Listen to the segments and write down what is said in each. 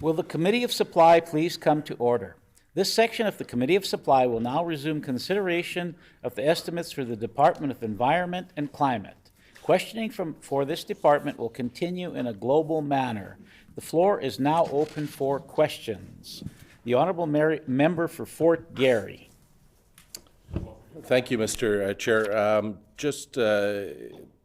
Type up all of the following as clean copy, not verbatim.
Will the Committee of Supply please come to order? This section of the Committee of Supply will now resume consideration of the estimates for the Department of Environment and Climate. Questioning for this department will continue in a global manner. The floor is now open for questions. The Honourable Member for Fort Garry. Thank you, Mr. Chair. Just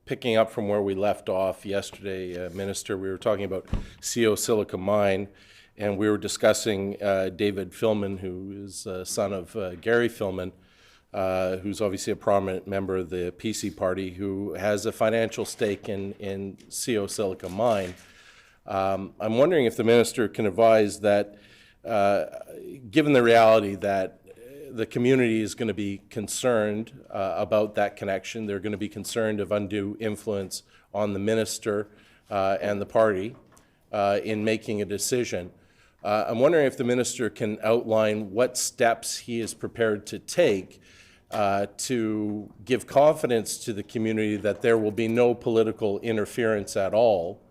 picking up from where we left off yesterday, Minister, we were talking about CO Silica Mine, and we were discussing David Filman, who is son of Gary Filman, who's obviously a prominent member of the PC party, who has a financial stake in CO Silica Mine. I'm wondering if the minister can advise that, given the reality that the community is going to be concerned about that connection, they're going to be concerned of undue influence on the minister and the party in making a decision. I'm wondering if the minister can outline what steps he is prepared to take to give confidence to the community that there will be no political interference at all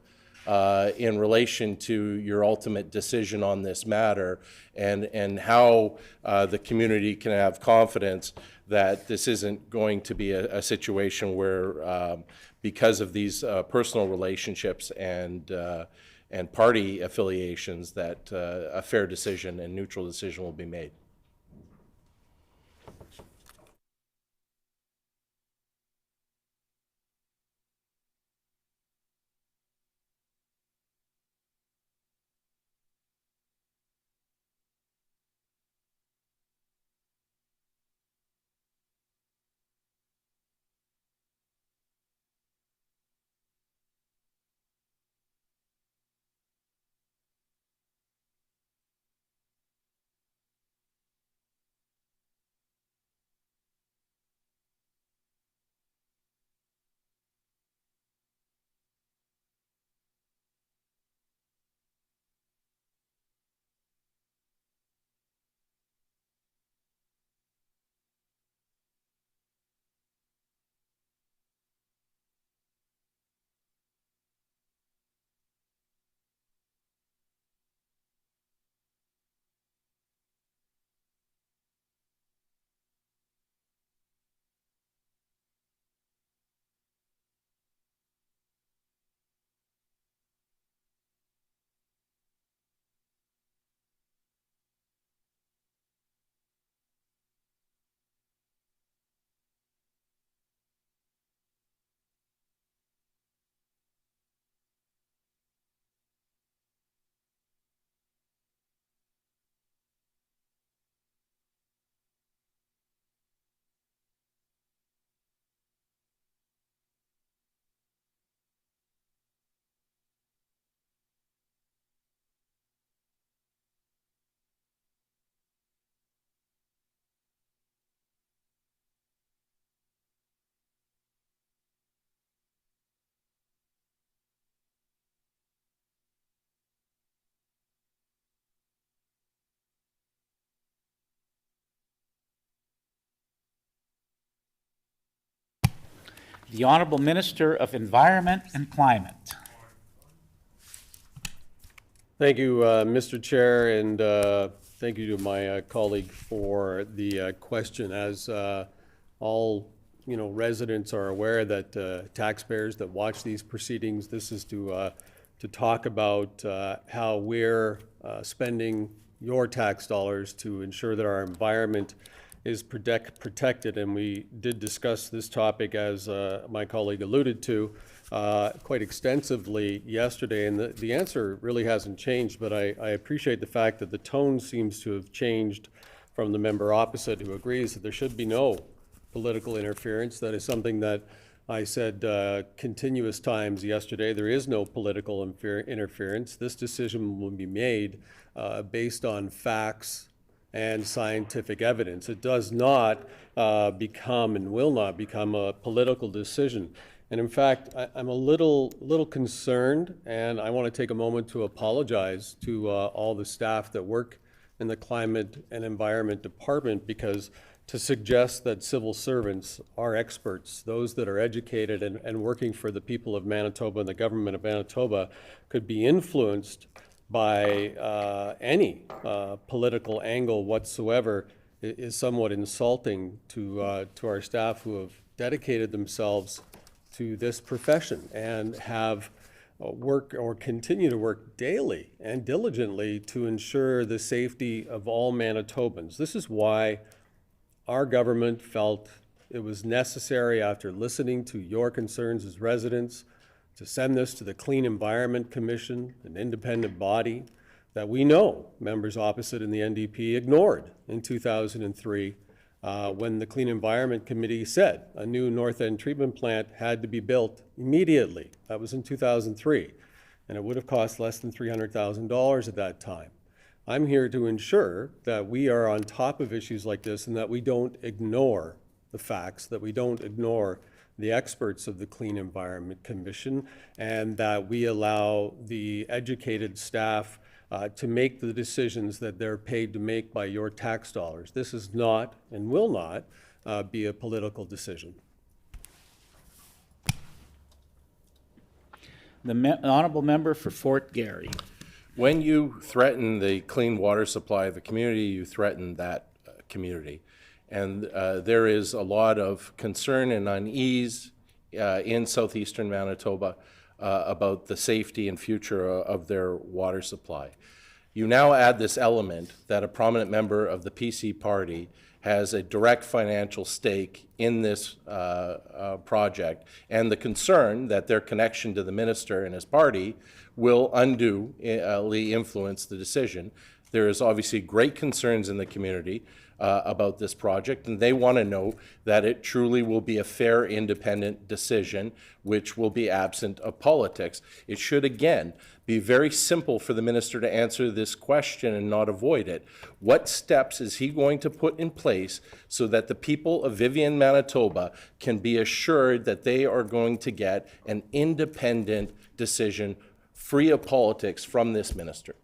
in relation to your ultimate decision on this matter, and how the community can have confidence that this isn't going to be a situation where, because of these personal relationships and party affiliations, that a fair decision and neutral decision will be made. The Honourable Minister of Environment and Climate. Thank you, Mr. Chair, and thank you to my colleague for the question. As all residents are aware, that taxpayers that watch these proceedings, this is to talk about how we're spending your tax dollars to ensure that our environment is protected, and we did discuss this topic, as my colleague alluded to, quite extensively yesterday, and the answer really hasn't changed, but I appreciate the fact that the tone seems to have changed from the member opposite, who agrees that there should be no political interference. That is something that I said continuous times yesterday. There is no political interference. This decision will be made based on facts and scientific evidence. It does not become and will not become a political decision. And in fact, I'm a little concerned, and I want to take a moment to apologize to all the staff that work in the Climate and Environment Department, because to suggest that civil servants are experts, those that are educated and working for the people of Manitoba and the government of Manitoba, could be influenced by any political angle whatsoever is somewhat insulting to our staff who have dedicated themselves to this profession and have work or continue to work daily and diligently to ensure the safety of all Manitobans. This is why our government felt it was necessary, after listening to your concerns as residents, to send this to the Clean Environment Commission, an independent body that we know members opposite in the NDP ignored in 2003 when the Clean Environment Committee said a new North End treatment plant had to be built immediately. That was in 2003, and it would have cost less than $300,000 at that time. I'm here to ensure that we are on top of issues like this and that we don't ignore the facts, that we don't ignore the experts of the Clean Environment Commission, and that we allow the educated staff to make the decisions that they're paid to make by your tax dollars. This is not and will not be a political decision. The honourable member for Fort Garry. When you threaten the clean water supply of the community, you threaten that community. And there is a lot of concern and unease in southeastern Manitoba about the safety and future of their water supply. You now add this element that a prominent member of the PC party has a direct financial stake in this project, and the concern that their connection to the minister and his party will unduly influence the decision. There is obviously great concerns in the community about this project, and they want to know that it truly will be a fair, independent decision which will be absent of politics. It should, again, be very simple for the minister to answer this question and not avoid it. What steps is he going to put in place so that the people of Vivian, Manitoba can be assured that they are going to get an independent decision free of politics from this minister?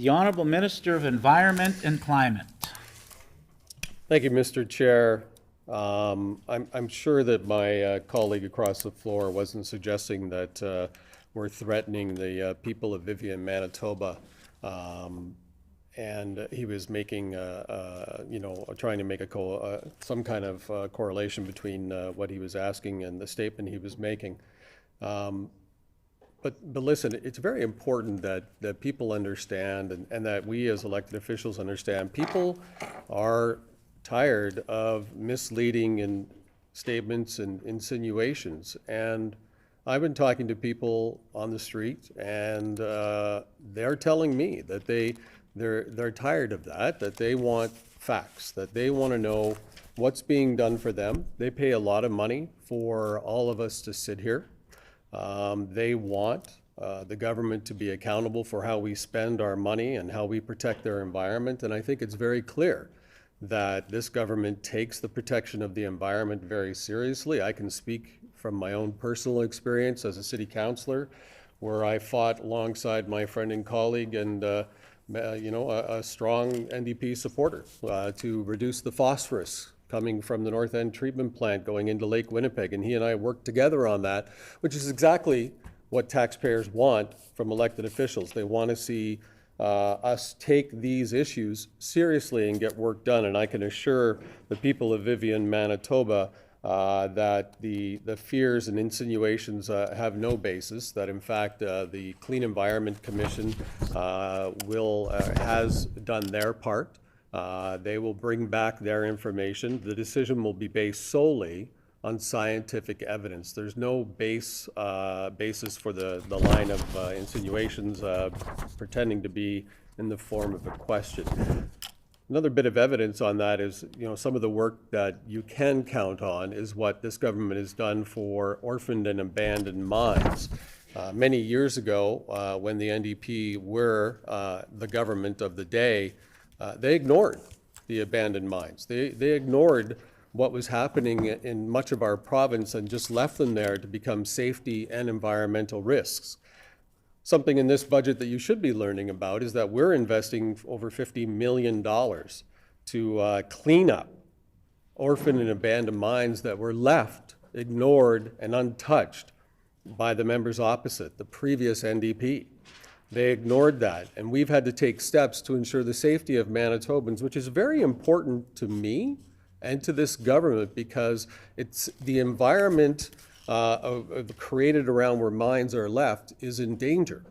The Honorable Minister of Environment and Climate. Thank you, Mr. Chair. I'm sure that my colleague across the floor wasn't suggesting that we're threatening the people of Vivian, Manitoba. And he was making, trying to make some kind of correlation between what he was asking and the statement he was making. But listen, it's very important that people understand and that we as elected officials understand. People are tired of misleading and statements and insinuations. And I've been talking to people on the street, and they're telling me that they're tired of that they want facts, that they want to know what's being done for them. They pay a lot of money for all of us to sit here. They want the government to be accountable for how we spend our money and how we protect their environment. And I think it's very clear that this government takes the protection of the environment very seriously. I can speak from my own personal experience as a city councillor, where I fought alongside my friend and colleague and a strong NDP supporter to reduce the phosphorus coming from the North End treatment plant going into Lake Winnipeg. And he and I worked together on that, which is exactly what taxpayers want from elected officials. They want to see us take these issues seriously and get work done. And I can assure the people of Vivian, Manitoba, that the fears and insinuations have no basis, that in fact the Clean Environment Commission has done their part. They will bring back their information. The decision will be based solely on scientific evidence. There's no basis for the line of insinuations pretending to be in the form of a question. Another bit of evidence on that is, some of the work that you can count on is what this government has done for orphaned and abandoned mines. Many years ago, when the NDP were the government of the day, they ignored the abandoned mines. They ignored what was happening in much of our province and just left them there to become safety and environmental risks. Something in this budget that you should be learning about is that we're investing over $50 million to clean up orphaned and abandoned mines that were left, ignored, and untouched by the members opposite, the previous NDP. They ignored that, and we've had to take steps to ensure the safety of Manitobans, which is very important to me and to this government, because it's the environment created around where mines are left is in danger.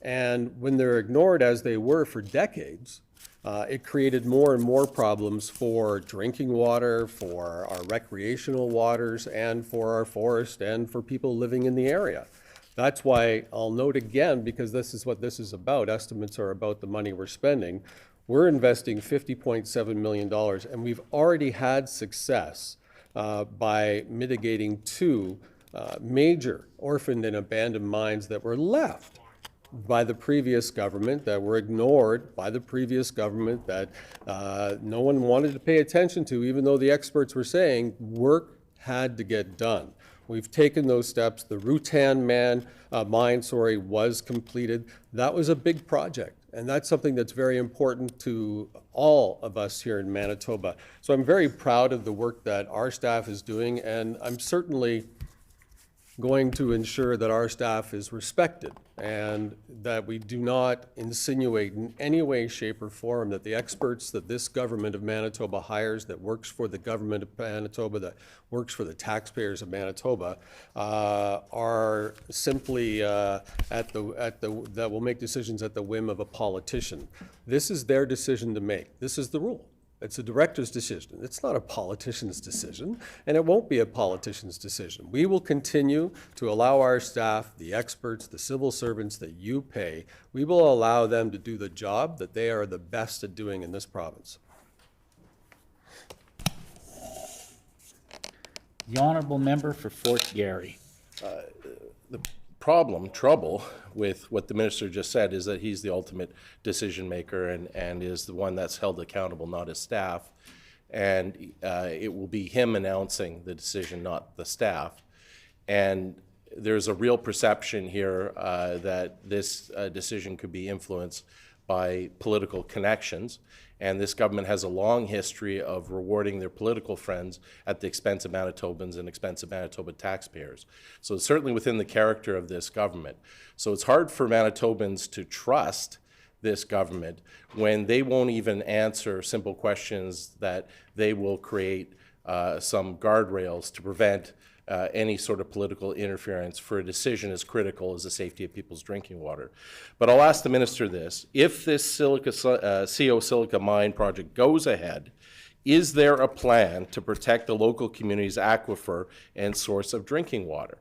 And when they're ignored, as they were for decades, it created more and more problems for drinking water, for our recreational waters, and for our forest, and for people living in the area. That's why I'll note again, because this is what this is about, estimates are about the money we're spending. We're investing $50.7 million, and we've already had success by mitigating two major orphaned and abandoned mines that were left by the previous government, that were ignored by the previous government, that no one wanted to pay attention to, even though the experts were saying work had to get done. We've taken those steps. The Rutan mine was completed. That was a big project. And that's something that's very important to all of us here in Manitoba. So I'm very proud of the work that our staff is doing, and I'm certainly going to ensure that our staff is respected and that we do not insinuate in any way, shape, or form that the experts that this government of Manitoba hires, that works for the government of Manitoba, that works for the taxpayers of Manitoba, are simply that will make decisions at the whim of a politician. This is their decision to make. This is the rule. It's a director's decision. It's not a politician's decision, and it won't be a politician's decision. We will continue to allow our staff, the experts, the civil servants that you pay, we will allow them to do the job that they are the best at doing in this province. The honourable member for Fort Garry. Trouble with what the minister just said is that he's the ultimate decision maker and is the one that's held accountable, not his staff. And it will be him announcing the decision, not the staff. And there's a real perception here that this decision could be influenced by political connections. And this government has a long history of rewarding their political friends at the expense of Manitobans and expense of Manitoba taxpayers. So it's certainly within the character of this government. So it's hard for Manitobans to trust this government when they won't even answer simple questions that they will create some guardrails to prevent any sort of political interference for a decision as critical as the safety of people's drinking water. But I'll ask the minister this. If this CO Silica mine project goes ahead, is there a plan to protect the local community's aquifer and source of drinking water?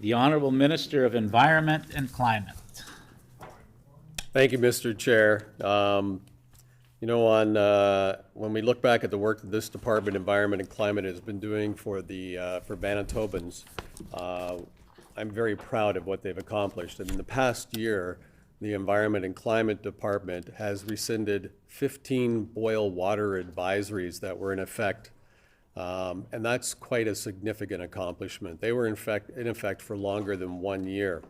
The Honorable Minister of Environment and Climate. Thank you, Mr. Chair. You know, when we look back at the work that this Department of Environment and Climate has been doing for Manitobans, I'm very proud of what they've accomplished. And in the past year, the Environment and Climate Department has rescinded 15 boil water advisories that were in effect. And that's quite a significant accomplishment. They were in effect for longer than 1 year,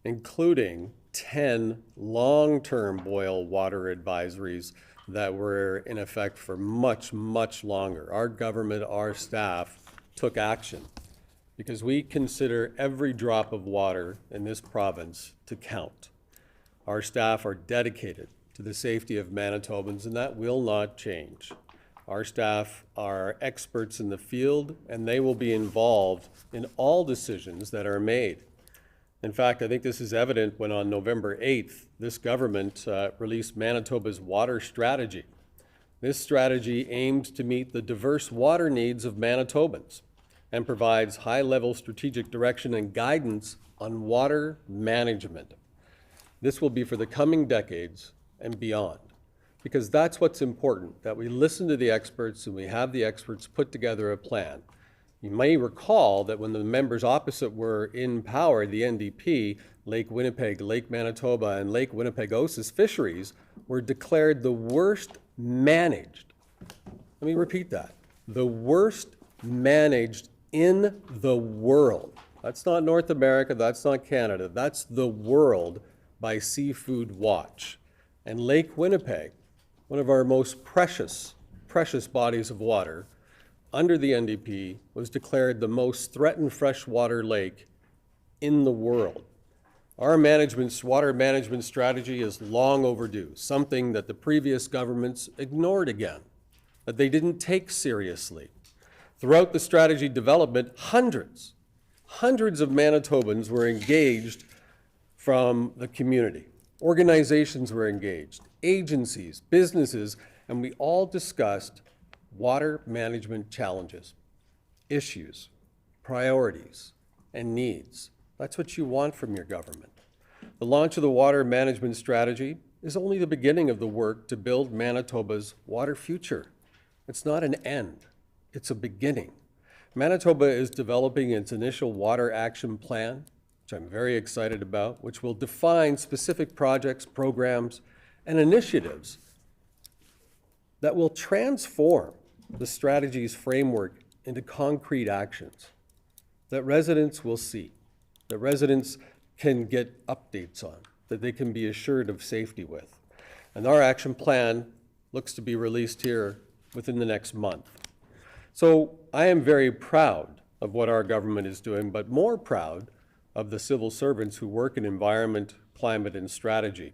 including 10 long-term boil water advisories that were in effect for much, much longer. Our government, our staff took action because we consider every drop of water in this province to count. Our staff are dedicated to the safety of Manitobans, and that will not change. Our staff are experts in the field, and they will be involved in all decisions that are made. In fact, I think this is evident when on November 8th, this government released Manitoba's water strategy. This strategy aims to meet the diverse water needs of Manitobans and provides high-level strategic direction and guidance on water management. This will be for the coming decades and beyond, because that's what's important, that we listen to the experts and we have the experts put together a plan. You may recall that when the members opposite were in power, the NDP, Lake Winnipeg, Lake Manitoba, and Lake Winnipegosis fisheries were declared the worst managed. Let me repeat that. The worst managed in the world. That's not North America, that's not Canada, that's the world by Seafood Watch. And Lake Winnipeg, one of our most precious bodies of water, under the NDP, was declared the most threatened freshwater lake in the world. Our water management strategy is long overdue, something that the previous governments ignored again, that they didn't take seriously. Throughout the strategy development, hundreds of Manitobans were engaged from the community. Organizations were engaged, agencies, businesses, and we all discussed water management challenges, issues, priorities, and needs. That's what you want from your government. The launch of the water management strategy is only the beginning of the work to build Manitoba's water future. It's not an end, it's a beginning. Manitoba is developing its initial water action plan, which I'm very excited about, which will define specific projects, programs, and initiatives that will transform the strategy's framework into concrete actions that residents will see, that residents can get updates on, that they can be assured of safety with. And our action plan looks to be released here within the next month. So I am very proud of what our government is doing, but more proud of the civil servants who work in environment, climate, and strategy,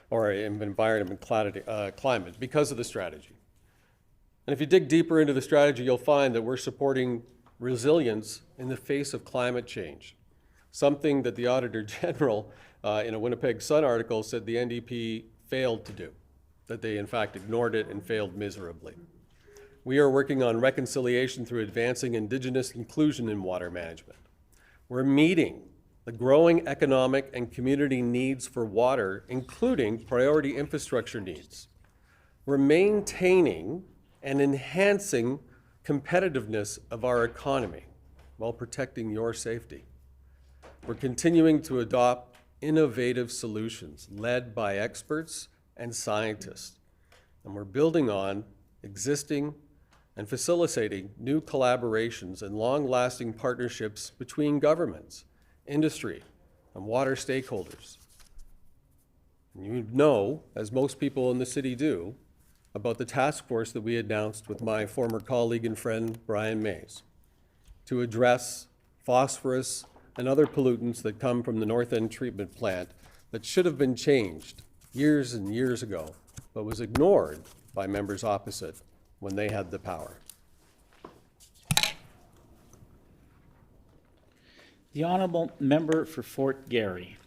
or in environment, climate, because of the strategy. And if you dig deeper into the strategy, you'll find that we're supporting resilience in the face of climate change, something that the Auditor General in a Winnipeg Sun article said the NDP failed to do, that they in fact ignored it and failed miserably. We are working on reconciliation through advancing Indigenous inclusion in water management. We're meeting the growing economic and community needs for water, including priority infrastructure needs. We're maintaining and enhancing competitiveness of our economy while protecting your safety. We're continuing to adopt innovative solutions led by experts and scientists. And we're building on existing and facilitating new collaborations and long-lasting partnerships between governments, industry, and water stakeholders. And you know, as most people in the city do, about the task force that we announced with my former colleague and friend, Brian Mays, to address phosphorus and other pollutants that come from the North End treatment plant that should have been changed years and years ago, but was ignored by members opposite when they had the power. The honourable member for Fort Garry.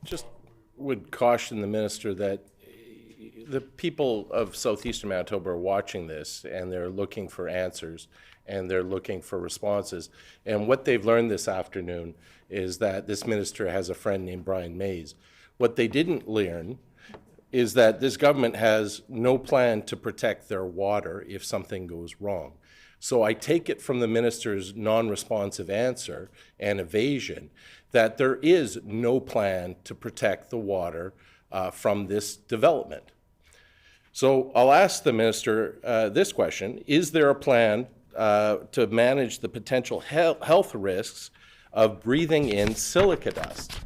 Just would caution the minister that the people of southeastern Manitoba are watching this, and they're looking for answers, and they're looking for responses. And what they've learned this afternoon is that this minister has a friend named Brian Mays. What they didn't learn is that this government has no plan to protect their water if something goes wrong. So I take it from the minister's non-responsive answer and evasion that there is no plan to protect the water from this development. So I'll ask the minister this question: is there a plan to manage the potential health risks of breathing in silica dust?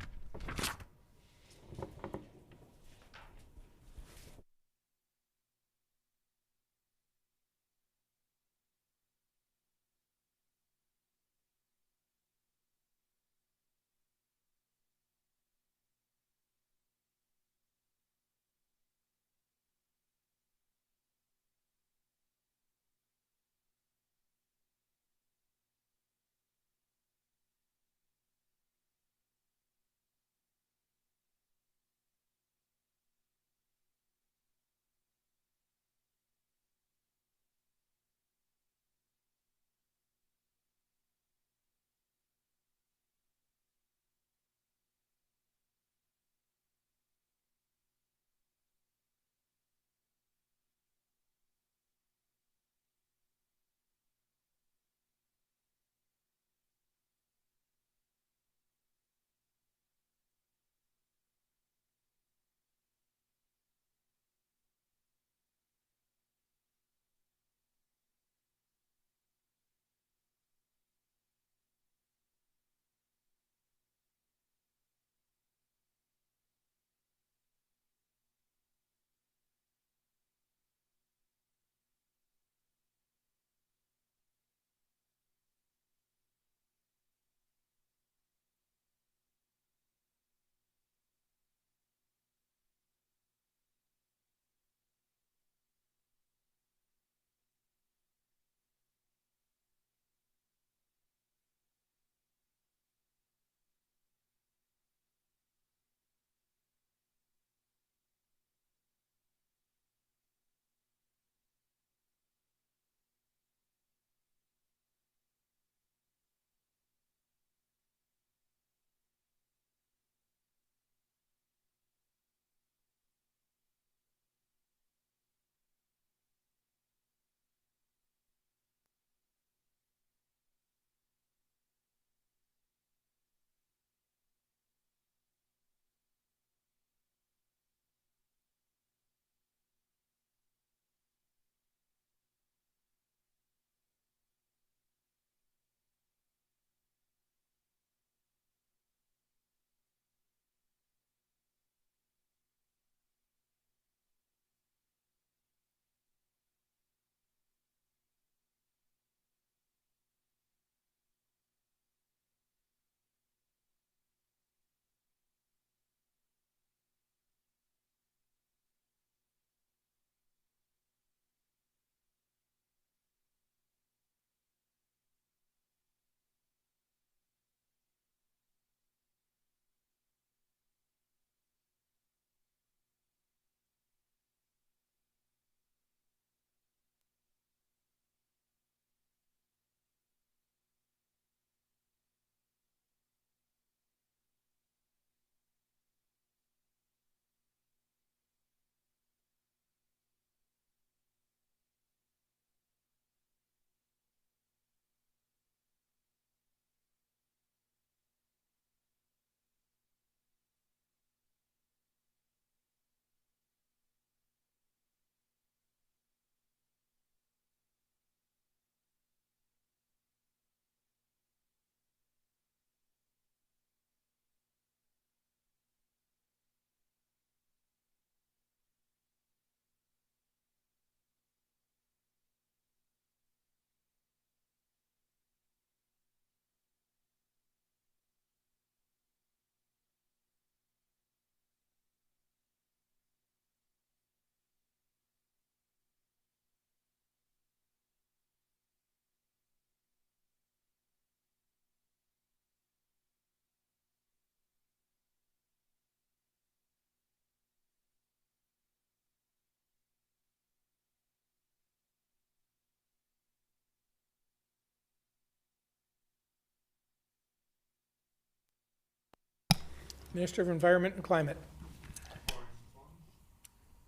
Minister of Environment and Climate.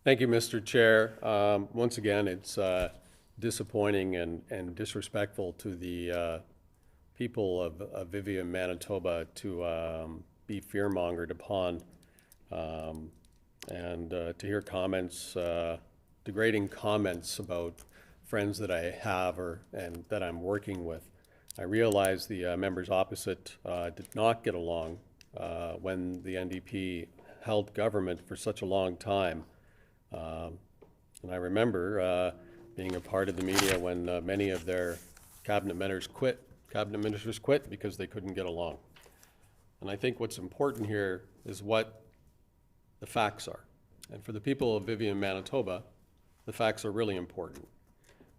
Thank you, Mr. Chair. Once again, it's disappointing and disrespectful to the people of Vivian, Manitoba to be fear-mongered upon and to hear comments, degrading comments about friends that I have and that I'm working with. I realize the members opposite did not get along when the NDP held government for such a long time. And I remember being a part of the media when many of their cabinet ministers quit because they couldn't get along. And I think what's important here is what the facts are. And for the people of Vivian, Manitoba, the facts are really important.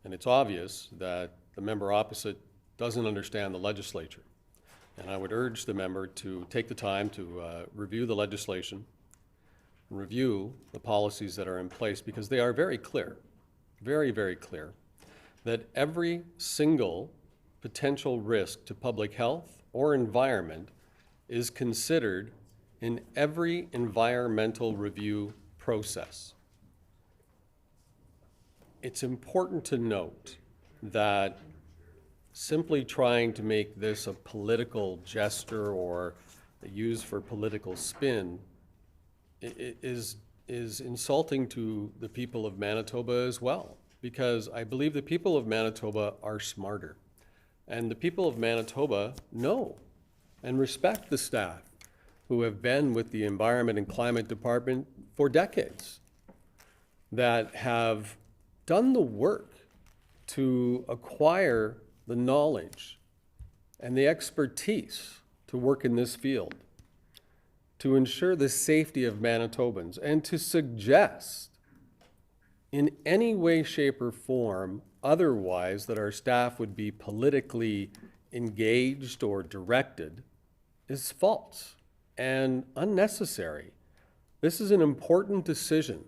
And it's obvious that the member opposite doesn't understand the legislature. And I would urge the member to take the time to review the legislation, review the policies that are in place, because they are very clear, very, very clear, that every single potential risk to public health or environment is considered in every environmental review process. It's important to note that simply trying to make this a political gesture or used for political spin is insulting to the people of Manitoba as well, because I believe the people of Manitoba are smarter. And the people of Manitoba know and respect the staff who have been with the Environment and Climate Department for decades, that have done the work to acquire the knowledge and the expertise to work in this field, to ensure the safety of Manitobans, and to suggest in any way, shape, or form otherwise that our staff would be politically engaged or directed is false and unnecessary. This is an important decision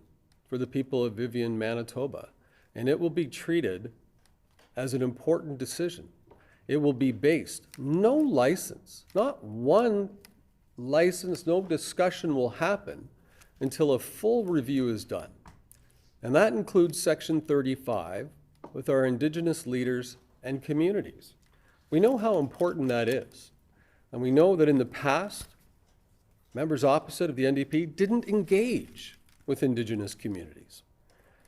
for the people of Vivian, Manitoba, and it will be treated as an important decision. It will be based, no license, not one license, no discussion will happen until a full review is done. And that includes Section 35 with our Indigenous leaders and communities. We know how important that is. And we know that in the past, members opposite of the NDP didn't engage with Indigenous communities.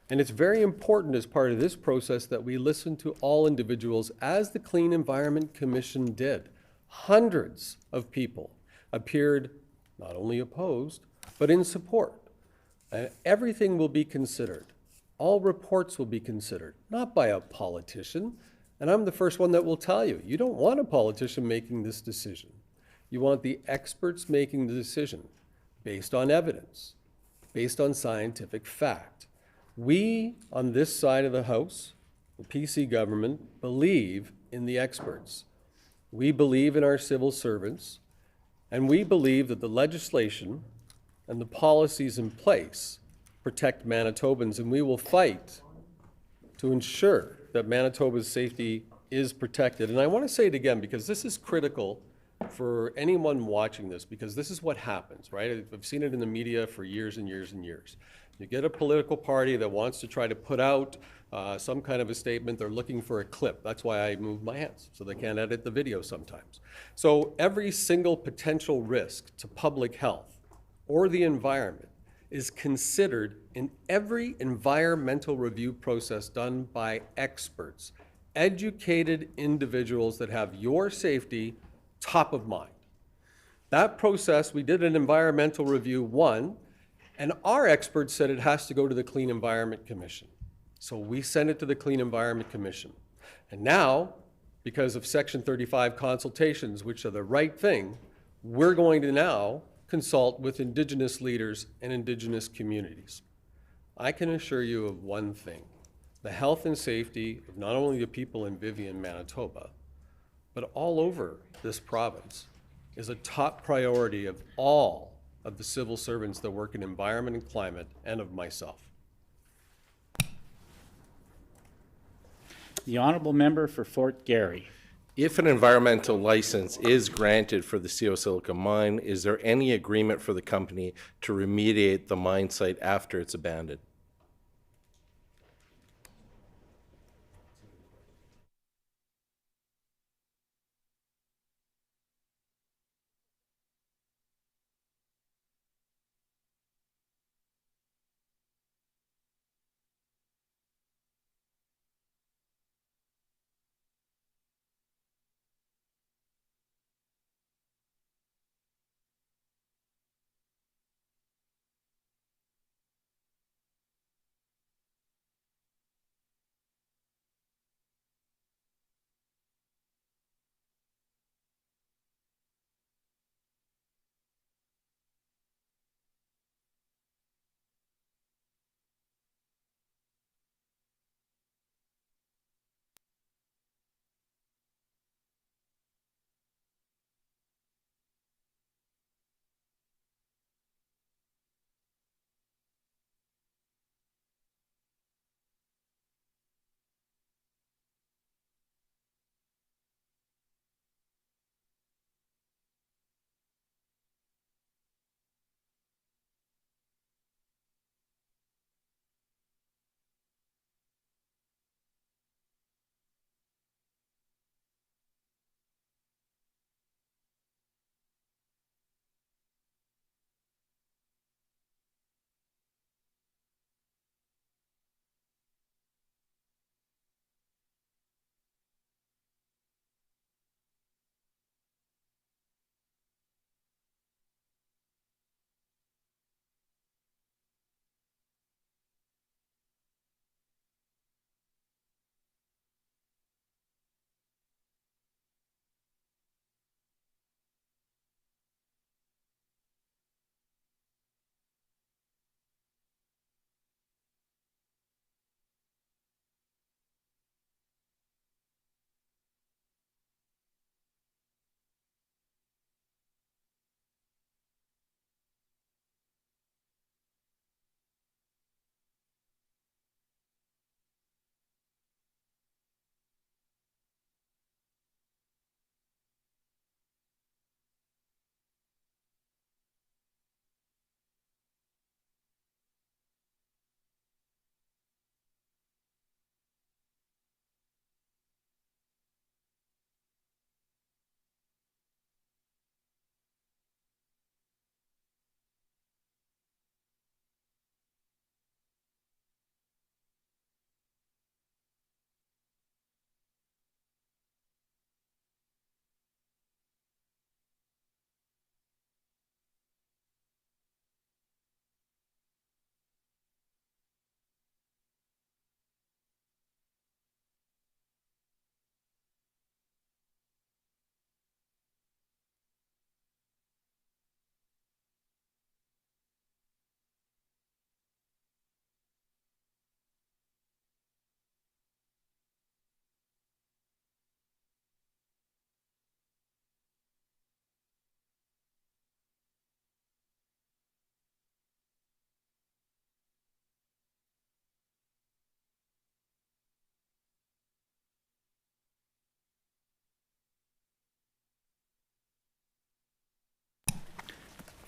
And it's very important as part of this process that we listen to all individuals, as the Clean Environment Commission did. Hundreds of people appeared not only opposed, but in support. And everything will be considered. All reports will be considered, not by a politician. And I'm the first one that will tell you, you don't want a politician making this decision. You want the experts making the decision based on evidence, based on scientific fact. We, on this side of the House, the PC government, believe in the experts. We believe in our civil servants, and we believe that the legislation and the policies in place protect Manitobans, and we will fight to ensure that Manitoba's safety is protected. And I want to say it again, because this is critical for anyone watching this, because this is what happens, right? I've seen it in the media for years and years and years. You get a political party that wants to try to put out some kind of a statement. They're looking for a clip. That's why I move my hands, so they can't edit the video sometimes. So every single potential risk to public health or the environment is considered in every environmental review process done by experts, educated individuals that have your safety top of mind. That process, we did an environmental review 1, and our experts said it has to go to the Clean Environment Commission. So we sent it to the Clean Environment Commission. And now, because of Section 35 consultations, which are the right thing, we're going to now consult with Indigenous leaders and Indigenous communities. I can assure you of one thing: the health and safety of not only the people in Vivian, Manitoba, but all over this province is a top priority of all of the civil servants that work in environment and climate, and of myself. The honourable member for Fort Garry. If an environmental license is granted for the CO Silica mine, is there any agreement for the company to remediate the mine site after it's abandoned?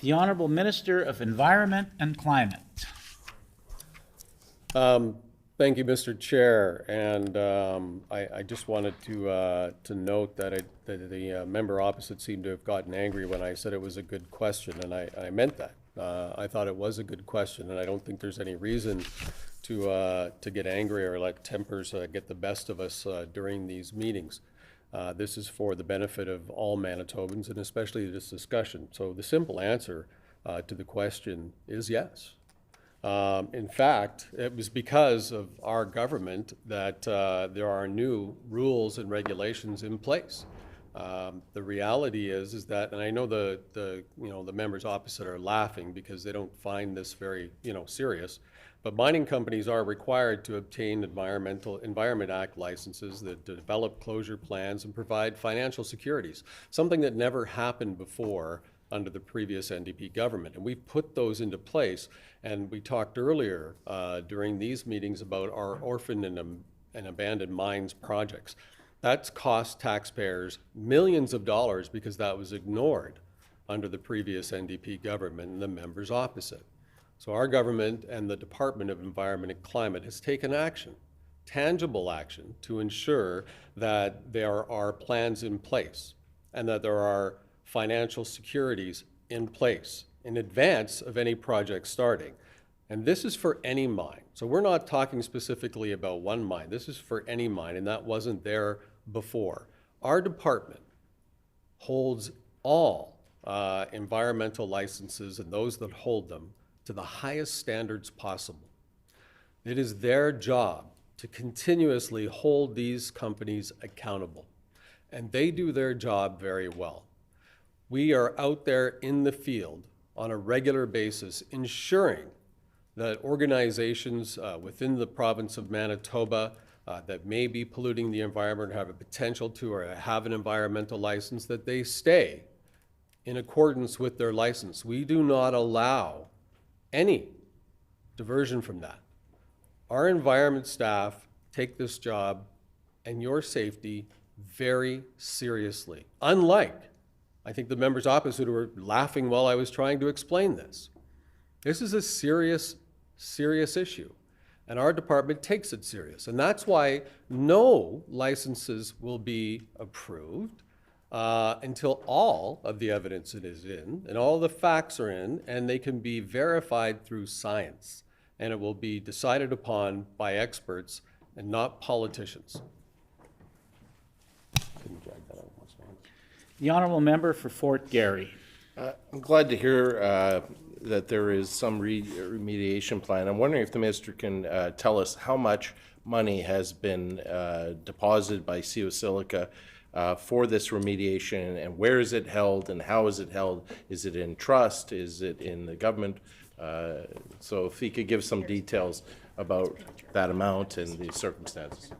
The Honorable Minister of Environment and Climate. Thank you, Mr. Chair, and I just wanted to note that the member opposite seemed to have gotten angry when I said it was a good question, and I meant that. I thought it was a good question, and I don't think there's any reason to get angry or let tempers get the best of us during these meetings. This is for the benefit of all Manitobans, and especially this discussion. So the simple answer to the question is yes. In fact, it was because of our government that there are new rules and regulations in place. The reality is that, and I know the members opposite are laughing because they don't find this very serious, but mining companies are required to obtain Environment Act licenses that develop closure plans and provide financial securities, something that never happened before under the previous NDP government. And we've put those into place. And we talked earlier during these meetings about our orphaned and abandoned mines projects. That's cost taxpayers millions of dollars because that was ignored under the previous NDP government and the members opposite. So our government and the Department of Environment and Climate has taken action, tangible action, to ensure that there are plans in place and that there are financial securities in place in advance of any project starting. And this is for any mine. So we're not talking specifically about one mine. This is for any mine, and that wasn't there before. Our department holds all environmental licenses and those that hold them to the highest standards possible. It is their job to continuously hold these companies accountable, and they do their job very well. We are out there in the field on a regular basis ensuring that organizations within the province of Manitoba that may be polluting the environment, have a potential to, or have an environmental license, that they stay in accordance with their license. We do not allow any diversion from that. Our environment staff take this job and your safety very seriously. Unlike, I think, the members opposite who were laughing while I was trying to explain this. This is a serious, serious issue, and our department takes it serious. And that's why no licenses will be approved until all of the evidence is in and all the facts are in, and they can be verified through science. And it will be decided upon by experts and not politicians. The Honourable Member for Fort Garry. I'm glad to hear that there is some remediation plan. I'm wondering if the minister can tell us how much money has been deposited by CO Silica for this remediation, and where is it held and how is it held? Is it in trust? Is it in the government? So if he could give some details about that amount and the circumstances.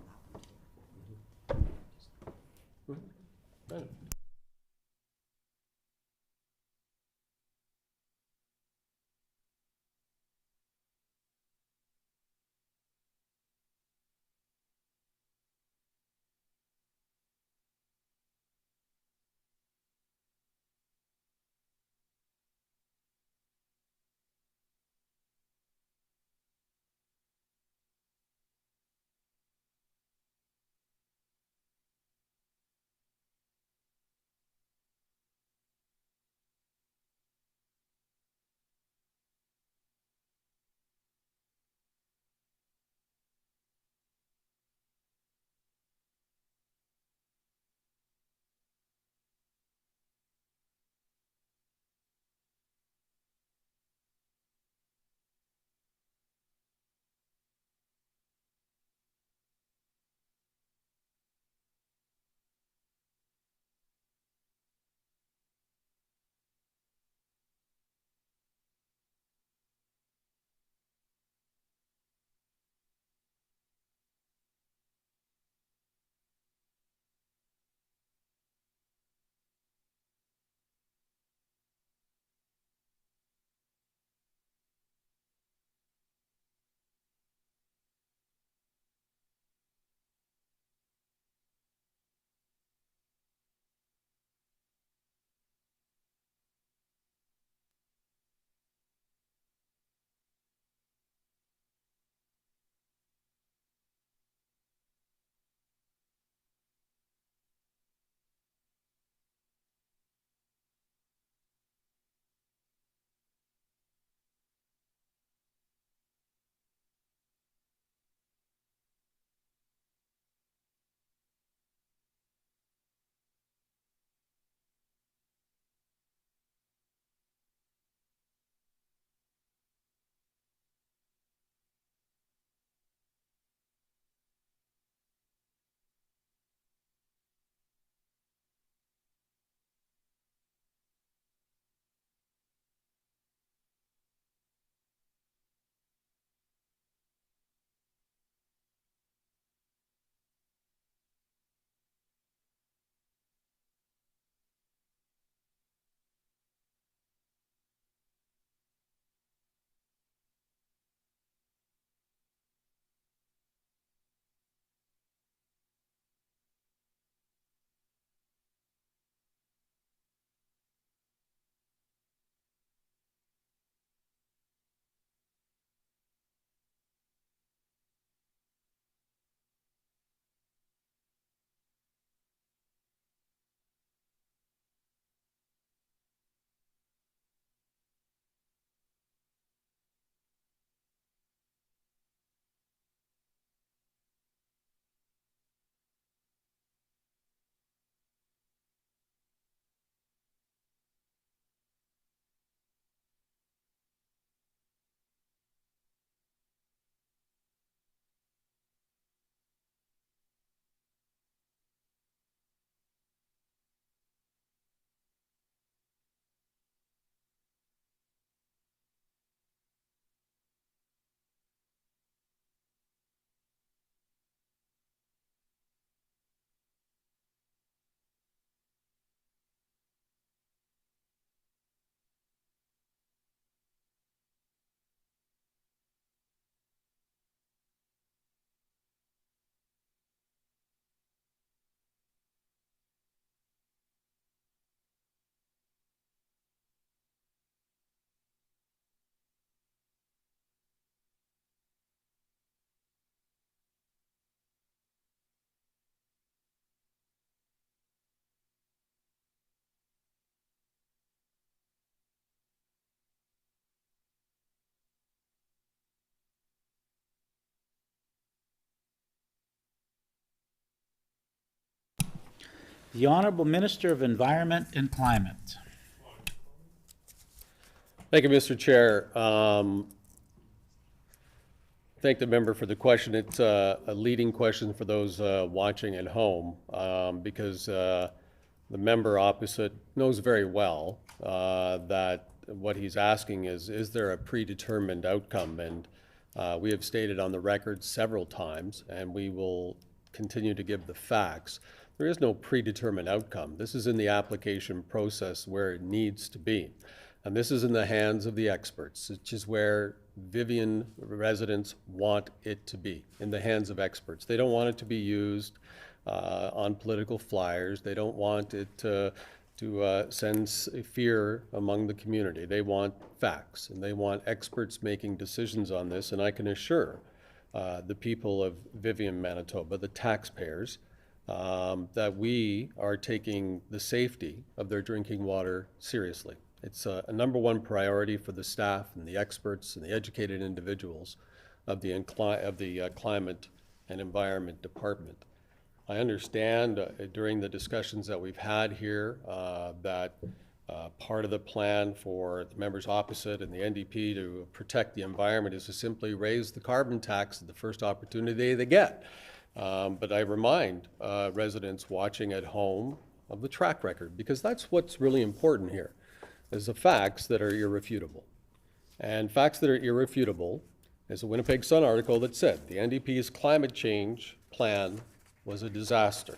The Honorable Minister of Environment and Climate. Thank you, Mr. Chair. Thank the member for the question. It's a leading question for those watching at home because the member opposite knows very well that what he's asking is there a predetermined outcome? And we have stated on the record several times, and we will continue to give the facts. There is no predetermined outcome. This is in the application process where it needs to be. And this is in the hands of the experts, which is where Vivian residents want it to be, in the hands of experts. They don't want it to be used on political flyers. They don't want it to send fear among the community. They want facts, and they want experts making decisions on this. And I can assure the people of Vivian, Manitoba, the taxpayers, that we are taking the safety of their drinking water seriously. It's a number one priority for the staff and the experts and the educated individuals of the Climate and Environment Department. I understand during the discussions that we've had here that part of the plan for the members opposite and the NDP to protect the environment is to simply raise the carbon tax at the first opportunity they get. But I remind residents watching at home of the track record, because that's what's really important here, is the facts that are irrefutable. And facts that are irrefutable is a Winnipeg Sun article that said the NDP's climate change plan was a disaster.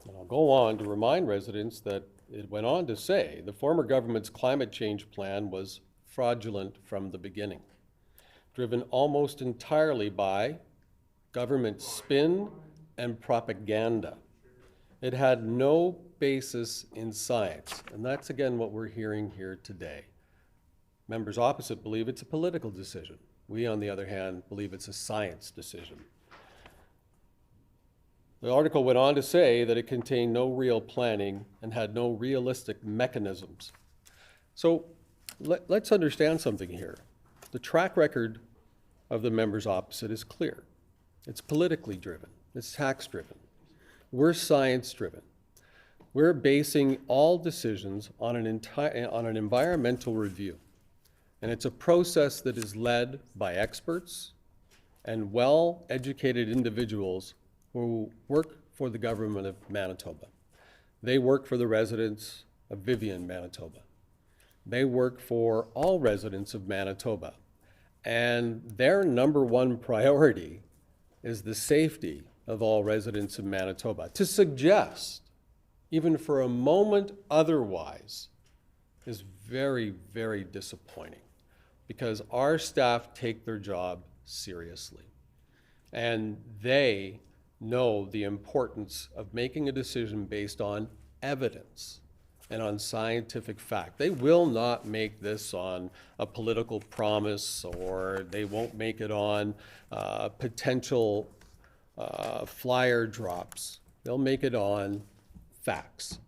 And I'll go on to remind residents that it went on to say the former government's climate change plan was fraudulent from the beginning, driven almost entirely by government spin and propaganda. It had no basis in science, and that's again what we're hearing here today. Members opposite believe it's a political decision. We, on the other hand, believe it's a science decision. The article went on to say that it contained no real planning and had no realistic mechanisms. So let's understand something here. The track record of the members opposite is clear. It's politically driven. It's tax driven. We're science driven. We're basing all decisions on an environmental review. And it's a process that is led by experts and well-educated individuals who work for the government of Manitoba. They work for the residents of Vivian, Manitoba. They work for all residents of Manitoba. And their number one priority is the safety of all residents of Manitoba. To suggest, even for a moment otherwise, is very, very disappointing, because our staff take their job seriously. And they know the importance of making a decision based on evidence and on scientific fact. They will not make this on a political promise, or they won't make it on potential flyer drops. They'll make it on facts.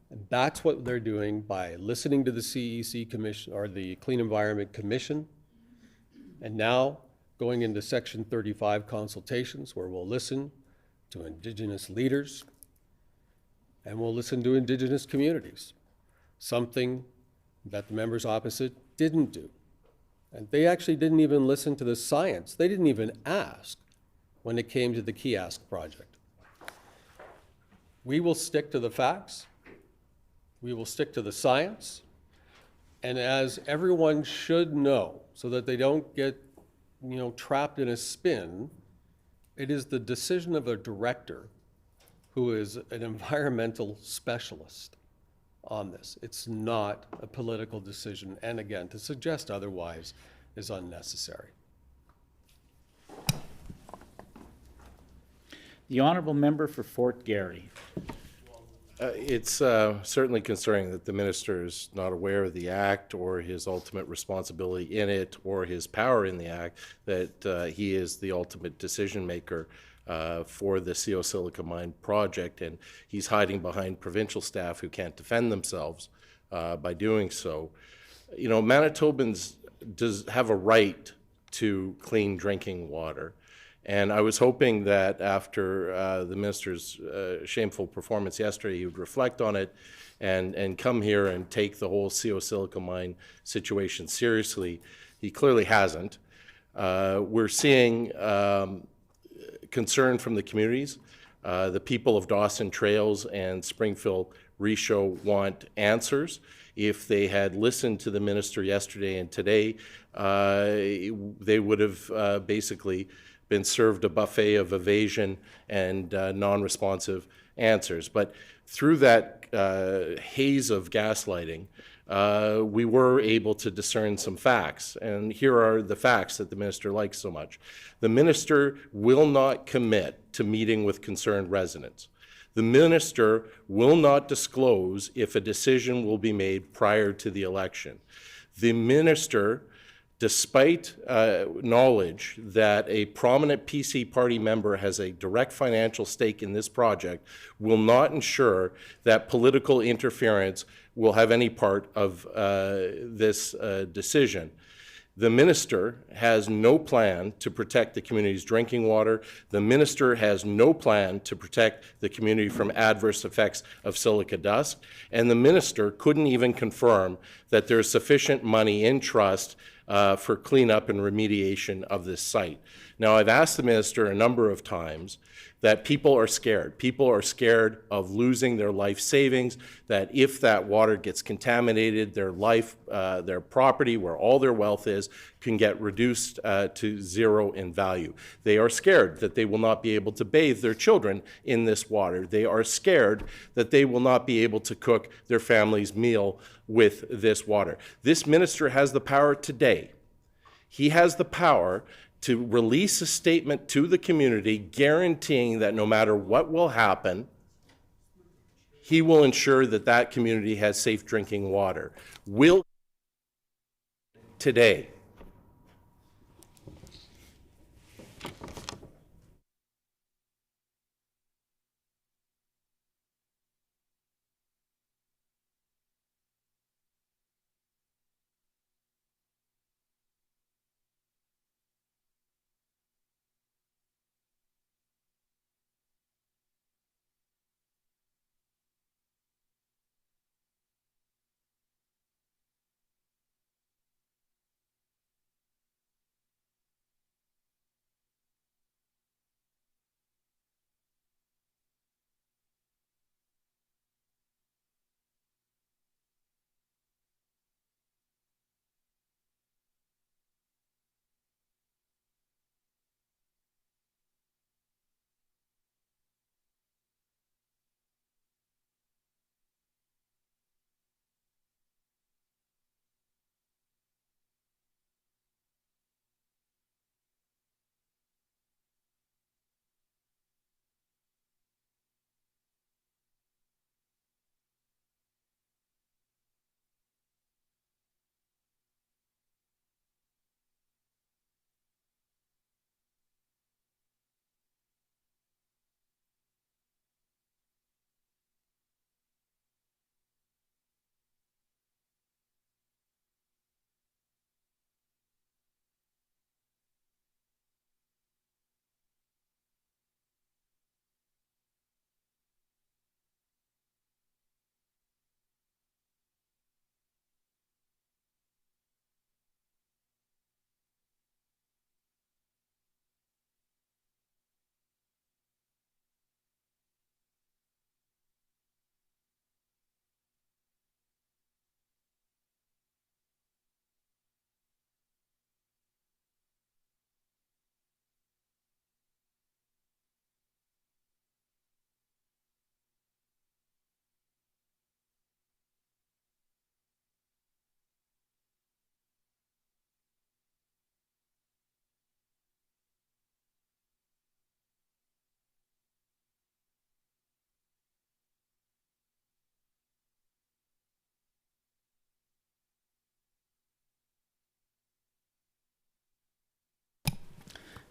And that's what they're doing by listening to the CEC Commission, or the Clean Environment Commission, and now going into Section 35 consultations, where we'll listen to Indigenous leaders and we'll listen to Indigenous communities, something that the members opposite didn't do. And they actually didn't even listen to the science. They didn't even ask when it came to the Kiosk project. We will stick to the facts. We will stick to the science. And as everyone should know, so that they don't get, trapped in a spin, it is the decision of a director who is an environmental specialist on this. It's not a political decision. And again, to suggest otherwise is unnecessary. The Honourable Member for Fort Garry. It's certainly concerning that the minister is not aware of the act or his ultimate responsibility in it or his power in the act, that he is the ultimate decision maker for the CO Silica Mine project, and he's hiding behind provincial staff who can't defend themselves by doing so. Manitobans have a right to clean drinking water. And I was hoping that after the minister's shameful performance yesterday, he would reflect on it and come here and take the whole CO Silica mine situation seriously. He clearly hasn't. We're seeing concern from the communities. The people of Dawson Trails and Springfield Reshow want answers. If they had listened to the minister yesterday and today, they would have basically been served a buffet of evasion and non-responsive answers. But through that haze of gaslighting, we were able to discern some facts. And here are the facts that the minister likes so much. The minister will not commit to meeting with concerned residents. The minister will not disclose if a decision will be made prior to the election. The minister, despite knowledge that a prominent PC party member has a direct financial stake in this project, will not ensure that political interference will have any part of this decision. The minister has no plan to protect the community's drinking water. The minister has no plan to protect the community from adverse effects of silica dust. And the minister couldn't even confirm that there's sufficient money in trust for cleanup and remediation of this site. Now, I've asked the minister a number of times that people are scared. People are scared of losing their life savings, that if that water gets contaminated, their life, their property, where all their wealth is, can get reduced to zero in value. They are scared that they will not be able to bathe their children in this water. They are scared that they will not be able to cook their family's meal with this water. This minister has the power today. He has the power to release a statement to the community guaranteeing that no matter what will happen, he will ensure that that community has safe drinking water. Will today.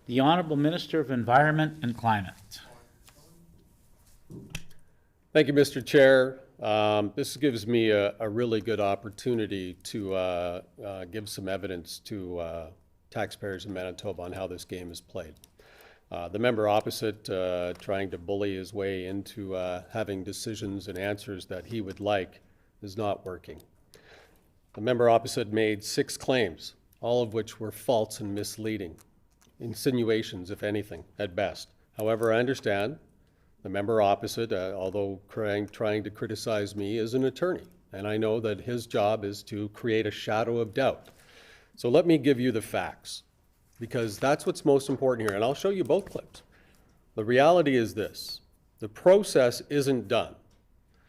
The Honorable Minister of Environment and Climate. Thank you, Mr. Chair. This gives me a really good opportunity to give some evidence to taxpayers in Manitoba on how this game is played. The member opposite trying to bully his way into having decisions and answers that he would like is not working. The member opposite made 6 claims, all of which were false and misleading. Insinuations, if anything, at best. However, I understand the member opposite, although trying to criticize me, is an attorney. And I know that his job is to create a shadow of doubt. So let me give you the facts, because that's what's most important here. And I'll show you both clips. The reality is this: the process isn't done.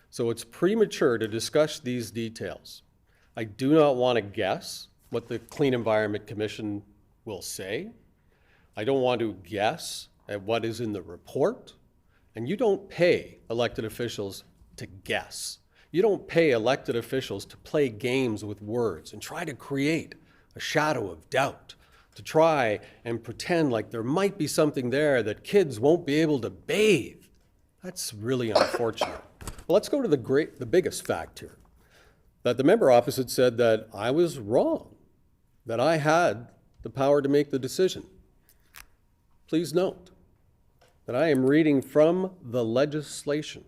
So it's premature to discuss these details. I do not want to guess what the Clean Environment Commission will say. I don't want to guess at what is in the report. And you don't pay elected officials to guess. You don't pay elected officials to play games with words and try to create a shadow of doubt, to try and pretend like there might be something there that kids won't be able to bathe. That's really unfortunate. Well, let's go to the biggest fact here. That the member opposite said that I was wrong, that I had the power to make the decision. Please note that I am reading from the legislation.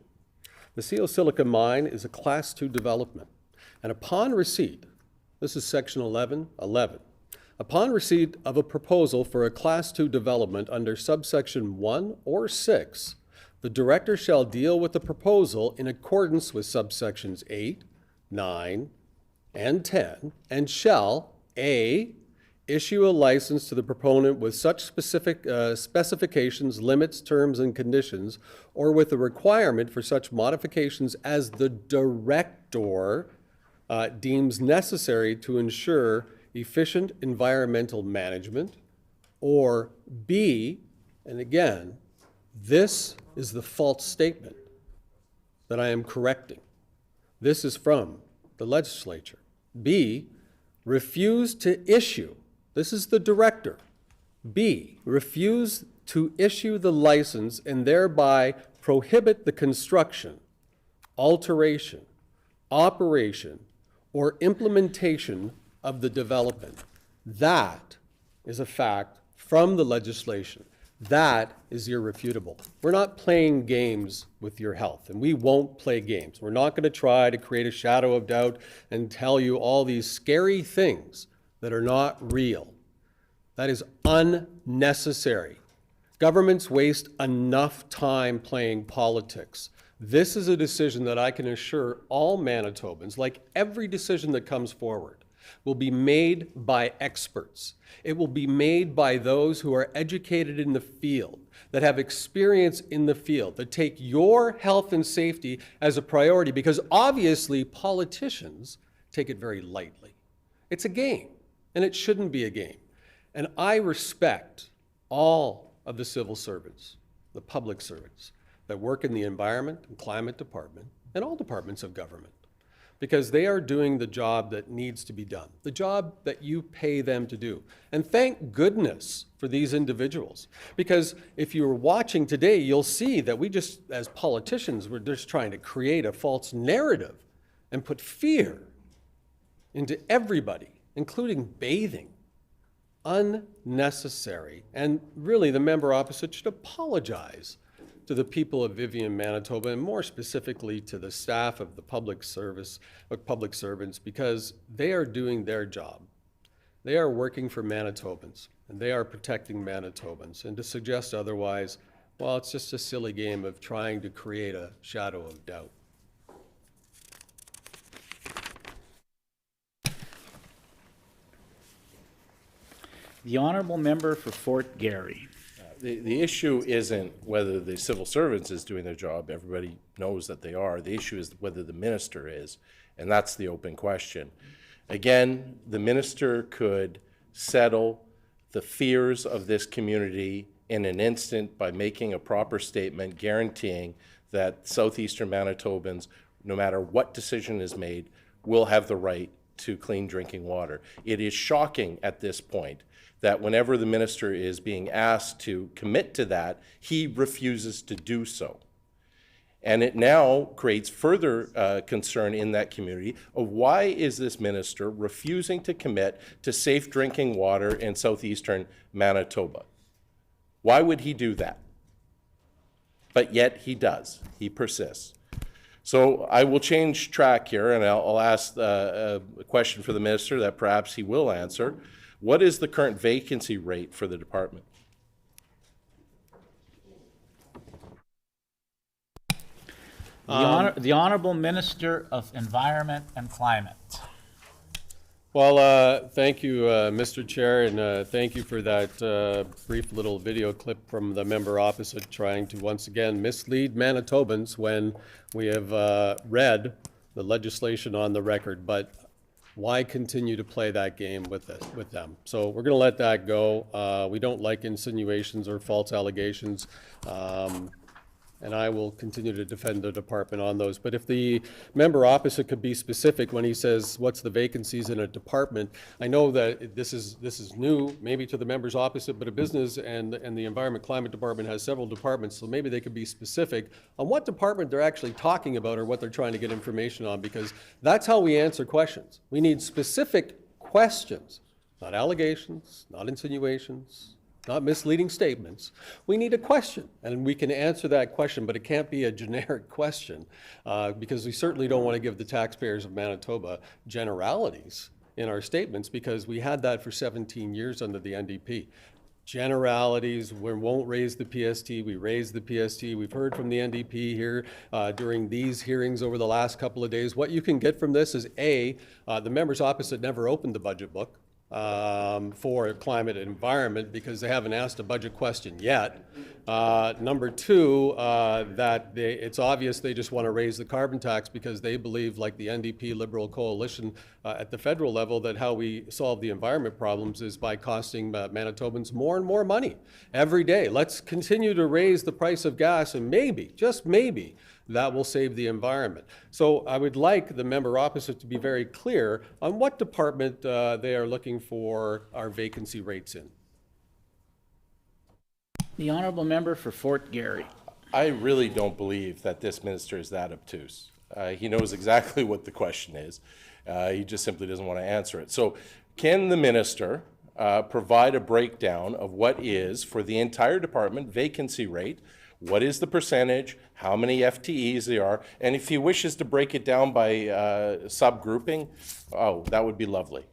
The CO Silica mine is a Class 2 development, and upon receipt, this is section 1111, upon receipt of a proposal for a Class 2 development under subsection 1 or 6, the director shall deal with the proposal in accordance with subsections 8, 9, and 10, and shall, A, issue a license to the proponent with such specific specifications, limits, terms, and conditions, or with a requirement for such modifications as the director deems necessary to ensure efficient environmental management, or B, and again, this is the false statement that I am correcting. This is from the legislature. B, refuse to issue. This is the director. B, refuse to issue the license and thereby prohibit the construction, alteration, operation, or implementation of the development. That is a fact from the legislation. That is irrefutable. We're not playing games with your health, and we won't play games. We're not going to try to create a shadow of doubt and tell you all these scary things that are not real. That is unnecessary. Governments waste enough time playing politics. This is a decision that I can assure all Manitobans, like every decision that comes forward, will be made by experts. It will be made by those who are educated in the field, that have experience in the field, that take your health and safety as a priority, because obviously politicians take it very lightly. It's a game, and it shouldn't be a game. And I respect all of the civil servants, the public servants that work in the Environment and Climate Department and all departments of government, because they are doing the job that needs to be done, the job that you pay them to do. And thank goodness for these individuals, because if you're watching today, you'll see that we just, as politicians, we're just trying to create a false narrative and put fear into everybody, including bathing. Unnecessary. And really, the member opposite should apologize to the people of Vivian, Manitoba, and more specifically to the staff of the public servants, because they are doing their job. They are working for Manitobans, and they are protecting Manitobans. And to suggest otherwise, well, it's just a silly game of trying to create a shadow of doubt. The honourable member for Fort Garry. The issue isn't whether the civil servants is doing their job. Everybody knows that they are. The issue is whether the minister is, and that's the open question. Again, the minister could settle the fears of this community in an instant by making a proper statement guaranteeing that southeastern Manitobans, no matter what decision is made, will have the right to clean drinking water. It is shocking at this point that whenever the minister is being asked to commit to that, he refuses to do so. And it now creates further concern in that community of why is this minister refusing to commit to safe drinking water in southeastern Manitoba? Why would he do that? But yet he does. He persists. So I will change track here, and I'll ask a question for the minister that perhaps he will answer. What is the current vacancy rate for the department? The Honorable Minister of Environment and Climate. Well, thank you, Mr. Chair, and thank you for that brief little video clip from the member opposite trying to once again mislead Manitobans when we have read the legislation on the record. But why continue to play that game with them? So we're going to let that go. We don't like insinuations or false allegations. And I will continue to defend the department on those. But if the member opposite could be specific when he says, what's the vacancies in a department? I know that this is new, maybe to the members opposite, but a business and the Environment Climate Department has several departments, so maybe they could be specific on what department they're actually talking about or what they're trying to get information on, because that's how we answer questions. We need specific questions, not allegations, not insinuations, not misleading statements. We need a question, and we can answer that question, but it can't be a generic question because we certainly don't want to give the taxpayers of Manitoba generalities in our statements, because we had that for 17 years under the NDP. Generalities, we won't raise the PST, we raised the PST. We've heard from the NDP here during these hearings over the last couple of days. What you can get from this is A, the members opposite never opened the budget book for climate and environment because they haven't asked a budget question yet. Number two, that it's obvious they just want to raise the carbon tax because they believe, like the NDP Liberal Coalition at the federal level, that how we solve the environment problems is by costing Manitobans more and more money every day. Let's continue to raise the price of gas, and maybe, just maybe, that will save the environment. So I would like the member opposite to be very clear on what department they are looking for our vacancy rates in. The Honorable Member for Fort Garry. I really don't believe that this minister is that obtuse. He knows exactly what the question is. He just simply doesn't want to answer it. So can the minister provide a breakdown of what is, for the entire department, vacancy rate? What is the percentage, how many FTEs there are, and if he wishes to break it down by subgrouping, oh, that would be lovely.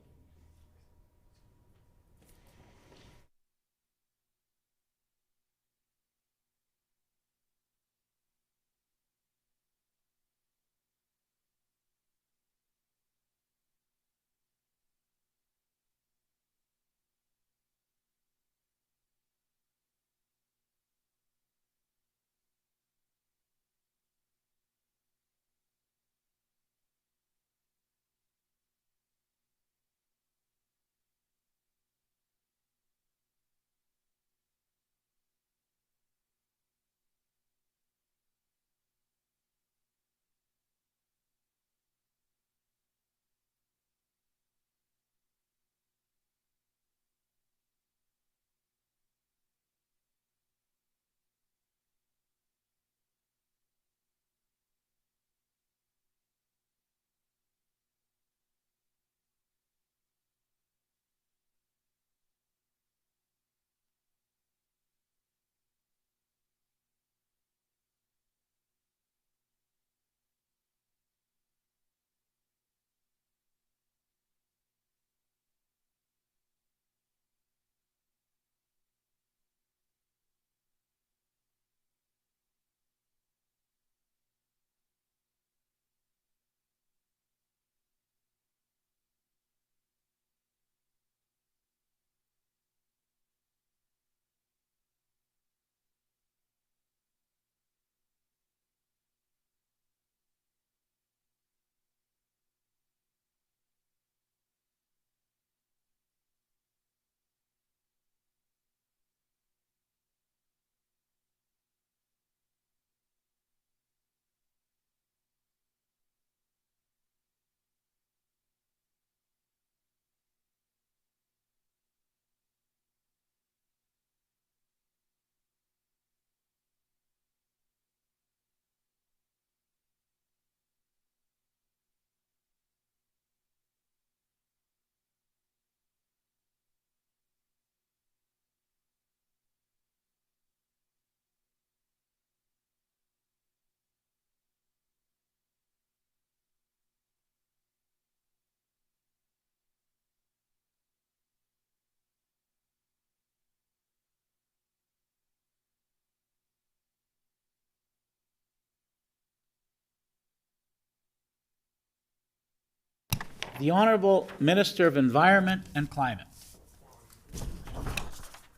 The Honorable Minister of Environment and Climate.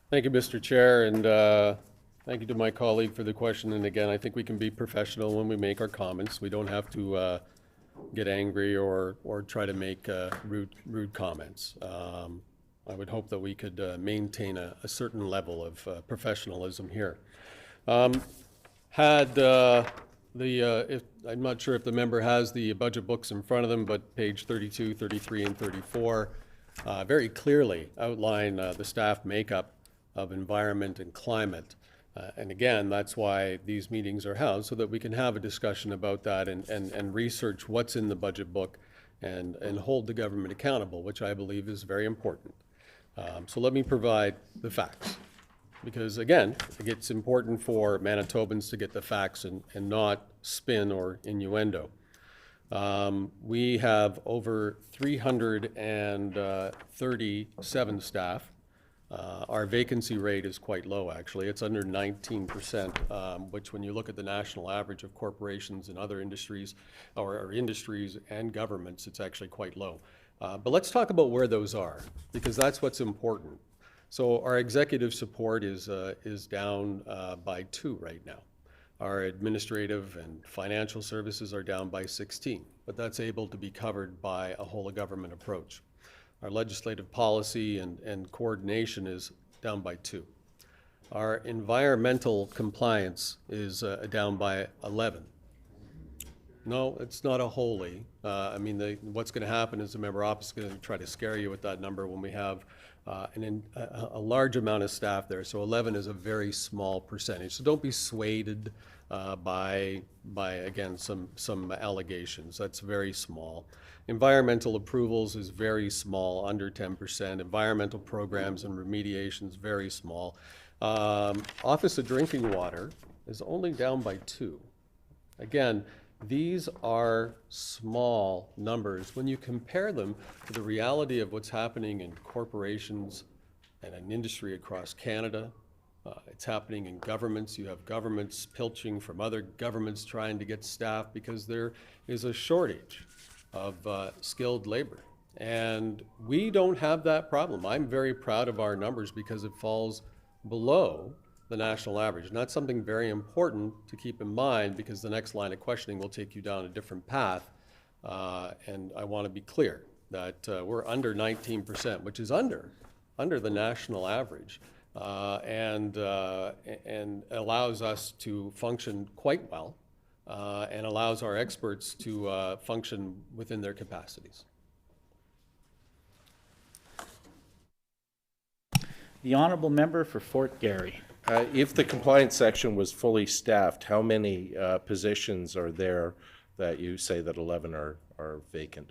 Thank you, Mr. Chair, and thank you to my colleague for the question. And again, I think we can be professional when we make our comments. We don't have to get angry or try to make rude comments. I would hope that we could maintain a certain level of professionalism here. I'm not sure if the member has the budget books in front of them, but page 32, 33, and 34 very clearly outline the staff makeup of environment and climate. And again, that's why these meetings are held, so that we can have a discussion about that and research what's in the budget book and hold the government accountable, which I believe is very important. So let me provide the facts. Because again, it's important for Manitobans to get the facts and not spin or innuendo. We have over 337 staff. Our vacancy rate is quite low, actually. It's under 19%, which when you look at the national average of corporations and other industries, or industries and governments, it's actually quite low. But let's talk about where those are, because that's what's important. So our executive support is down by 2 right now. Our administrative and financial services are down by 16, but that's able to be covered by a whole of government approach. Our legislative policy and coordination is down by 2. Our environmental compliance is down by 11. No, it's not a wholly. I mean, what's going to happen is the member opposite is going to try to scare you with that number when we have a large amount of staff there. So 11 is a very small percentage. So don't be swayed by again, some allegations. That's very small. Environmental approvals is very small, under 10%. Environmental programs and remediations, very small. Office of Drinking Water is only down by 2. Again, these are small numbers when you compare them to the reality of what's happening in corporations and an industry across Canada. It's happening in governments. You have governments pilching from other governments trying to get staff because there is a shortage of skilled labor. And we don't have that problem. I'm very proud of our numbers because it falls below the national average. And that's something very important to keep in mind, because the next line of questioning will take you down a different path. And I want to be clear that we're under 19%, which is under the national average, and allows us to function quite well, and allows our experts to function within their capacities. The Honorable Member for Fort Garry. If the compliance section was fully staffed, how many positions are there that you say that 11 are vacant?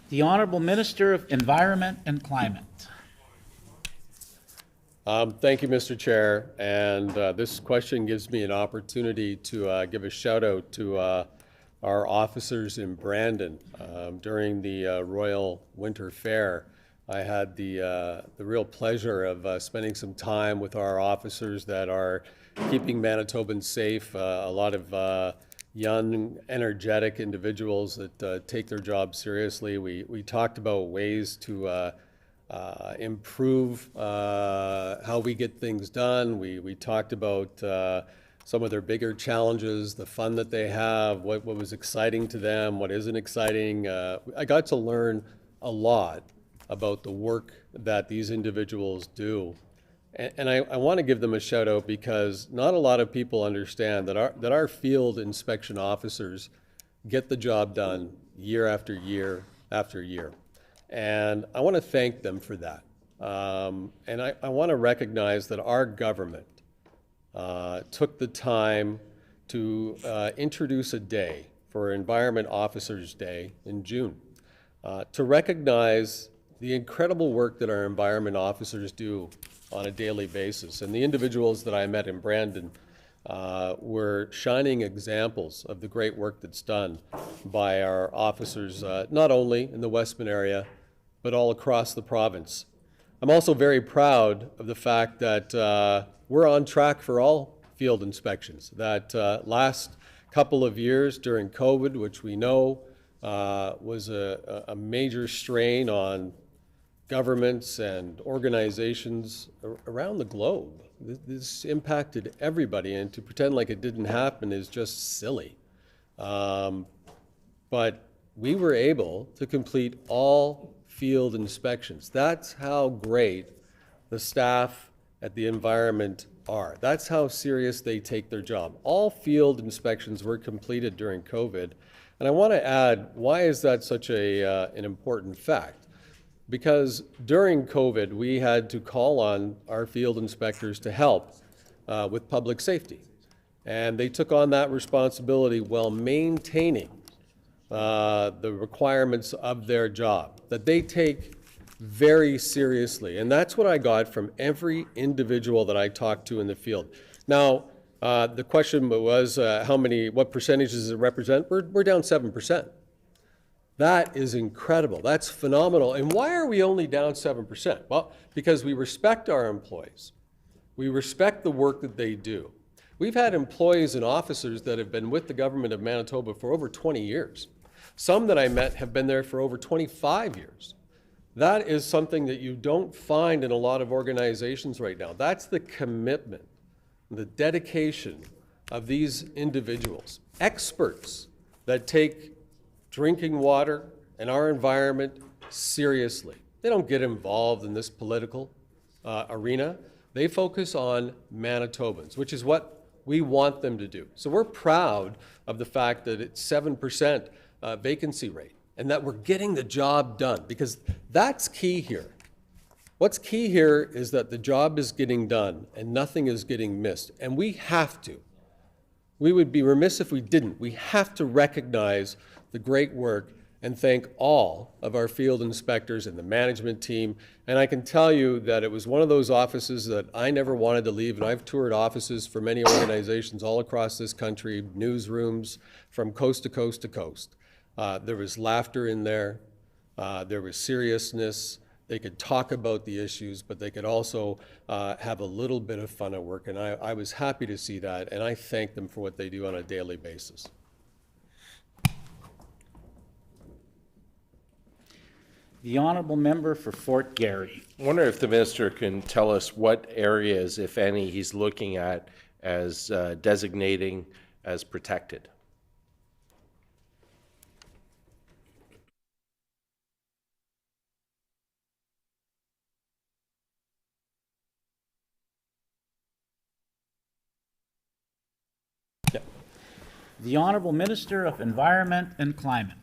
The Honorable Minister of Environment and Climate. Thank you, Mr. Chair, and this question gives me an opportunity to give a shout out to our officers in Brandon. During the Royal Winter Fair, I had the real pleasure of spending some time with our officers that are keeping Manitobans safe. A lot of young, energetic individuals that take their job seriously. We talked about ways to improve how we get things done. We talked about some of their bigger challenges, the fun that they have, what was exciting to them, what isn't exciting. I got to learn a lot about the work that these individuals do. And I want to give them a shout out because not a lot of people understand that our field inspection officers get the job done year after year after year. And I want to thank them for that. And I want to recognize that our government took the time to introduce a day for Environment Officers Day in June to recognize the incredible work that our environment officers do on a daily basis. And the individuals that I met in Brandon were shining examples of the great work that's done by our officers, not only in the Westman area, but all across the province. I'm also very proud of the fact that we're on track for all field inspections. That last couple of years during COVID, which we know was a major strain on governments and organizations around the globe. This impacted everybody, and to pretend like it didn't happen is just silly. But we were able to complete all field inspections. That's how great the staff at the environment are. That's how serious they take their job. All field inspections were completed during COVID. And I want to add, why is that such an important fact? Because during COVID, we had to call on our field inspectors to help with public safety. And they took on that responsibility while maintaining the requirements of their job that they take very seriously. And that's what I got from every individual that I talked to in the field. Now, the question was what percentage does it represent? We're down 7%. That is incredible. That's phenomenal. And why are we only down 7%? Well, because we respect our employees. We respect the work that they do. We've had employees and officers that have been with the government of Manitoba for over 20 years. Some that I met have been there for over 25 years. That is something that you don't find in a lot of organizations right now. That's the commitment, the dedication of these individuals, experts that take drinking water and our environment seriously. They don't get involved in this political arena. They focus on Manitobans, which is what we want them to do. So we're proud of the fact that it's 7% vacancy rate and that we're getting the job done, because that's key here. What's key here is that the job is getting done and nothing is getting missed. And we have to. We would be remiss if we didn't. We have to recognize the great work and thank all of our field inspectors and the management team. And I can tell you that it was one of those offices that I never wanted to leave. And I've toured offices for many organizations all across this country, newsrooms from coast to coast to coast. There was laughter in there. There was seriousness. They could talk about the issues, but they could also have a little bit of fun at work. And I was happy to see that. And I thank them for what they do on a daily basis. The Honourable Member for Fort Garry. I wonder if the minister can tell us what areas, if any, he's looking at as designating as protected. The Honourable Minister of Environment and Climate.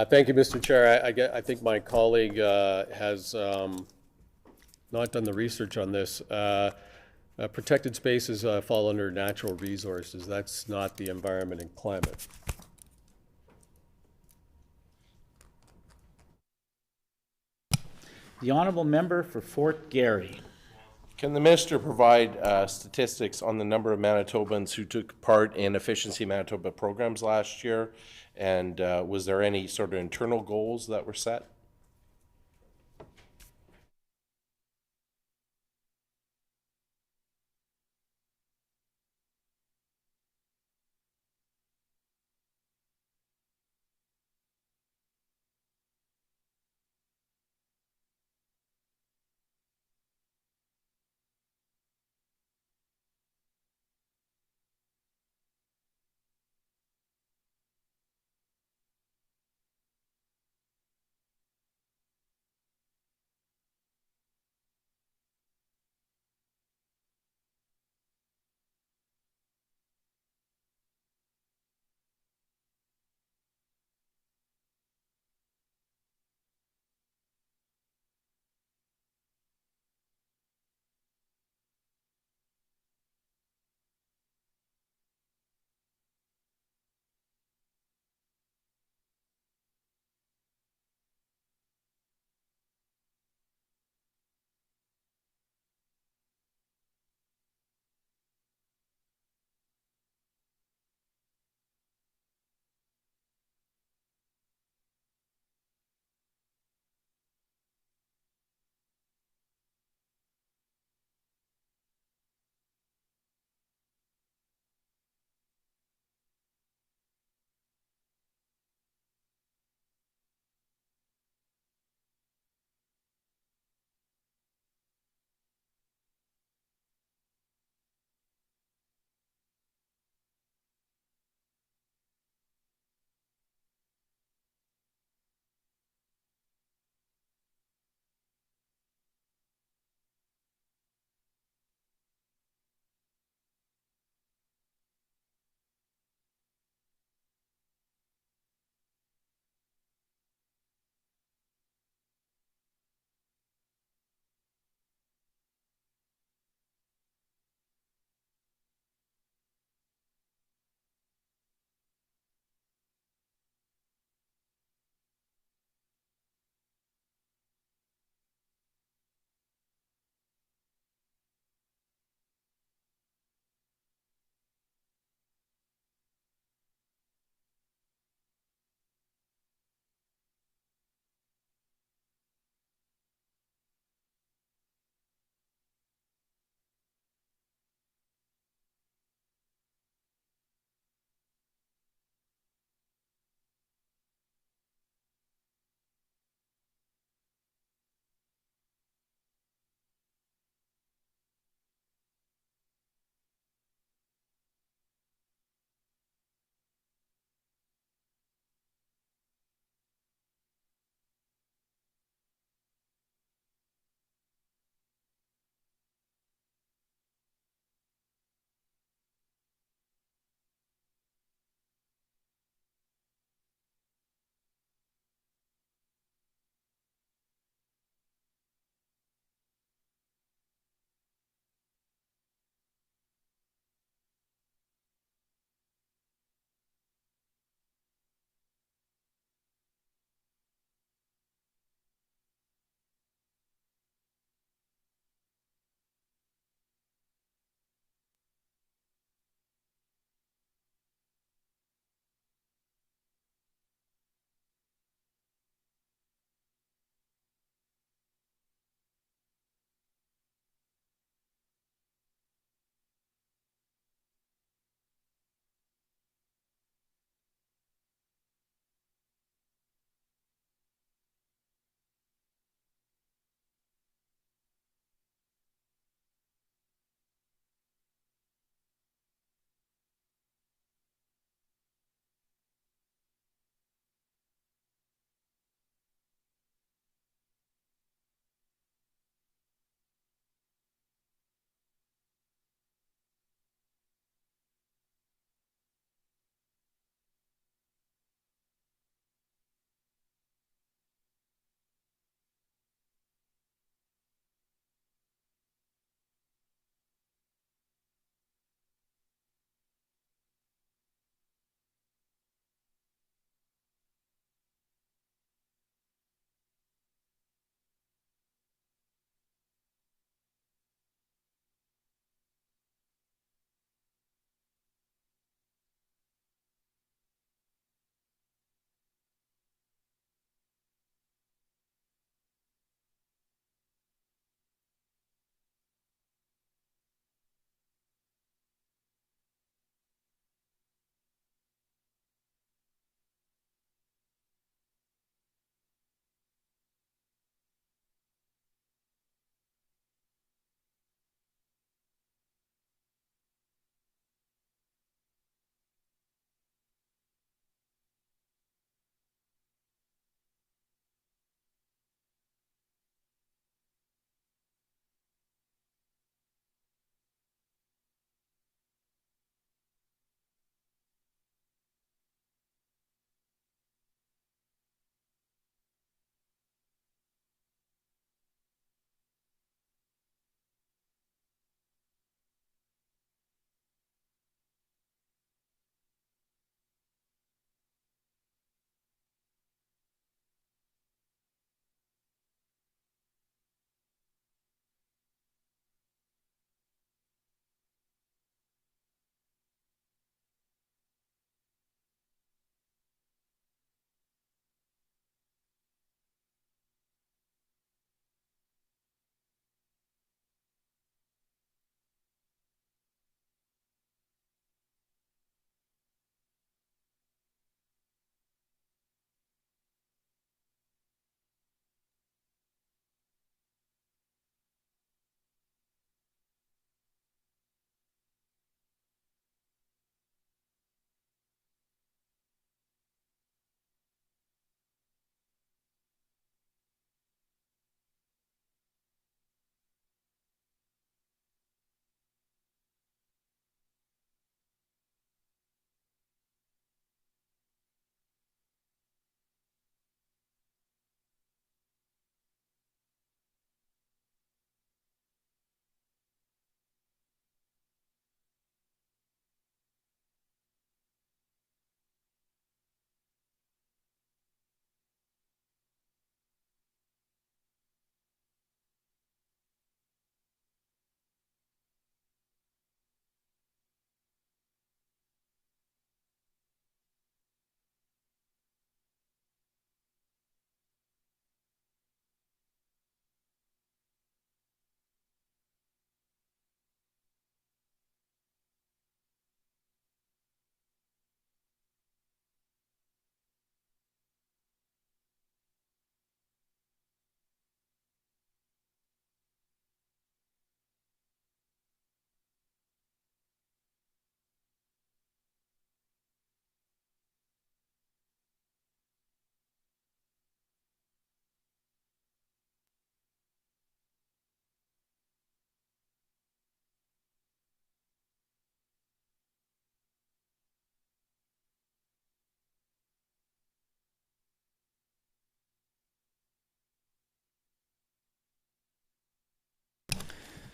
Thank you, Mr. Chair. I think my colleague has not done the research on this. Protected spaces fall under natural resources. That's not the environment and climate. The honourable member for Fort Garry. Can the minister provide statistics on the number of Manitobans who took part in Efficiency Manitoba programs last year? And was there any sort of internal goals that were set?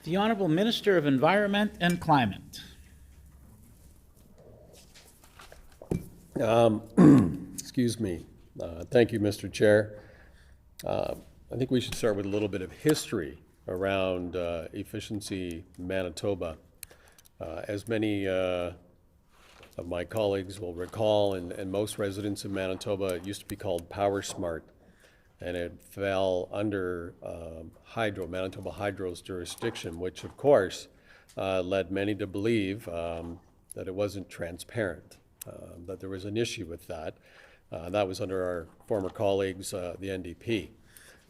The Honorable Minister of Environment and Climate. Excuse me. Thank you, Mr. Chair. I think we should start with a little bit of history around Efficiency Manitoba. As many of my colleagues will recall, and most residents of Manitoba, it used to be called PowerSmart, and it fell under Manitoba Hydro's jurisdiction, which of course led many to believe that it wasn't transparent, that there was an issue with that. That was under our former colleagues, the NDP.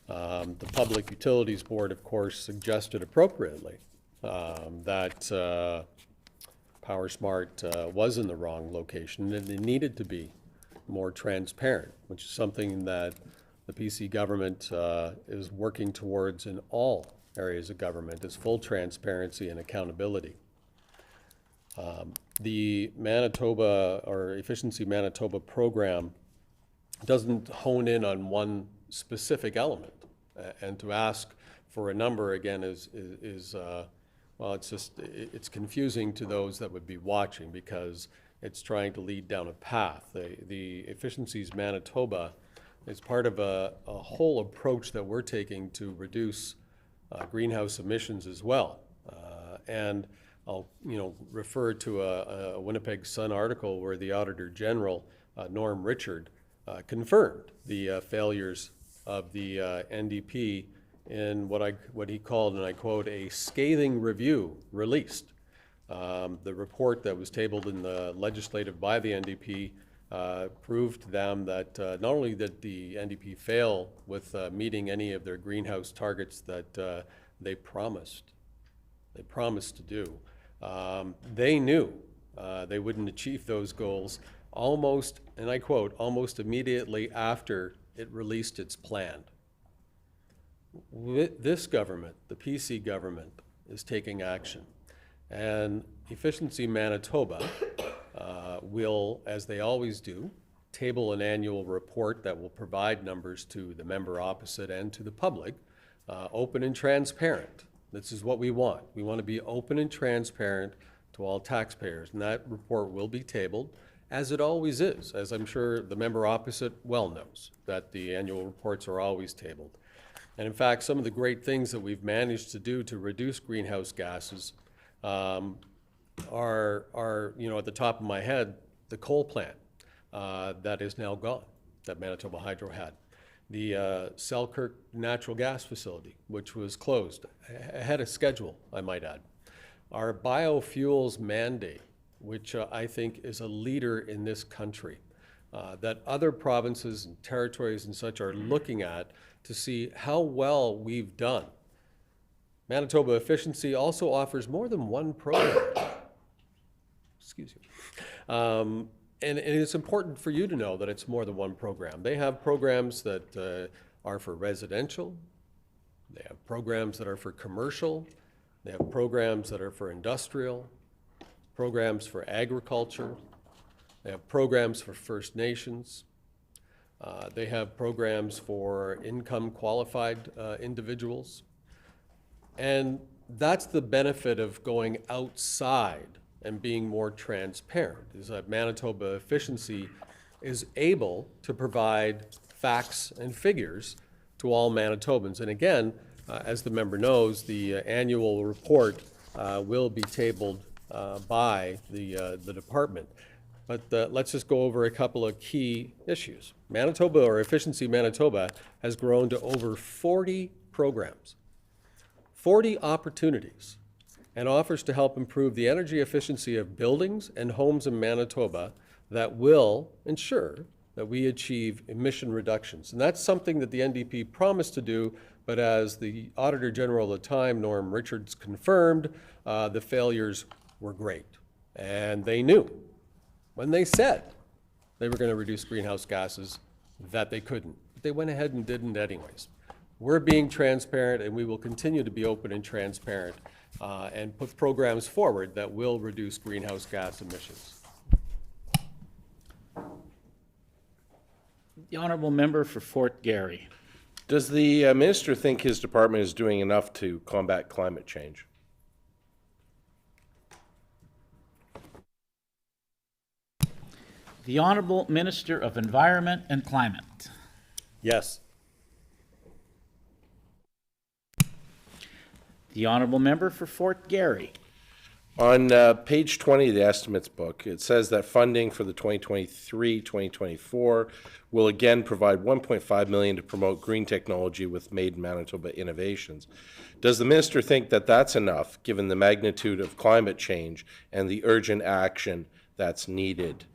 The Public Utilities Board, of course, suggested appropriately that PowerSmart was in the wrong location and it needed to be more transparent, which is something that the PC government is working towards in all areas of government, is full transparency and accountability. The Manitoba or Efficiency Manitoba program doesn't hone in on one specific element, and to ask for a number again is well, it's confusing to those that would be watching because it's trying to lead down a path. The Efficiencies Manitoba is part of a whole approach that we're taking to reduce greenhouse emissions as well. And I'll refer to a Winnipeg Sun article where the Auditor General, Norm Richard, confirmed the failures of the NDP in what he called, and I quote, a scathing review released. The report that was tabled in the legislative by the NDP proved to them that not only did the NDP fail with meeting any of their greenhouse targets that they promised to do, they knew they wouldn't achieve those goals almost, and I quote, almost immediately after it released its plan. This government, the PC government, is taking action. And Efficiency Manitoba will, as they always do, table an annual report that will provide numbers to the member opposite and to the public, open and transparent. This is what we want. We want to be open and transparent to all taxpayers, and that report will be tabled, as it always is, as I'm sure the member opposite well knows, that the annual reports are always tabled. And in fact, some of the great things that we've managed to do to reduce greenhouse gases are at the top of my head, the coal plant that is now gone, that Manitoba Hydro had. The Selkirk natural gas facility, which was closed ahead of schedule, I might add. Our biofuels mandate, which I think is a leader in this country, that other provinces and territories and such are looking at to see how well we've done. Manitoba Efficiency also offers more than one program. Excuse me. And it's important for you to know that it's more than one program. They have programs that are for residential. They have programs that are for commercial. They have programs that are for industrial, programs for agriculture. They have programs for First Nations. They have programs for income qualified individuals. And that's the benefit of going outside and being more transparent, is that Manitoba Efficiency is able to provide facts and figures to all Manitobans. And again, as the member knows, the annual report will be tabled by the department. But let's just go over a couple of key issues. Manitoba, or Efficiency Manitoba, has grown to over 40 programs, 40 opportunities, and offers to help improve the energy efficiency of buildings and homes in Manitoba that will ensure that we achieve emission reductions. And that's something that the NDP promised to do, but as the Auditor General at the time, Norm Richards, confirmed, the failures were great. And they knew when they said they were going to reduce greenhouse gases that they couldn't. But they went ahead and didn't anyways. We're being transparent, and we will continue to be open and transparent and put programs forward that will reduce greenhouse gas emissions. The honourable member for Fort Garry. Does the minister think his department is doing enough to combat climate change? The Honorable Minister of Environment and Climate. Yes. The Honorable Member for Fort Garry. On page 20 of the estimates book, it says that funding for the 2023-2024 will again provide $1.5 million to promote green technology with Made in Manitoba innovations. Does the minister think that that's enough, given the magnitude of climate change and the urgent action that's needed?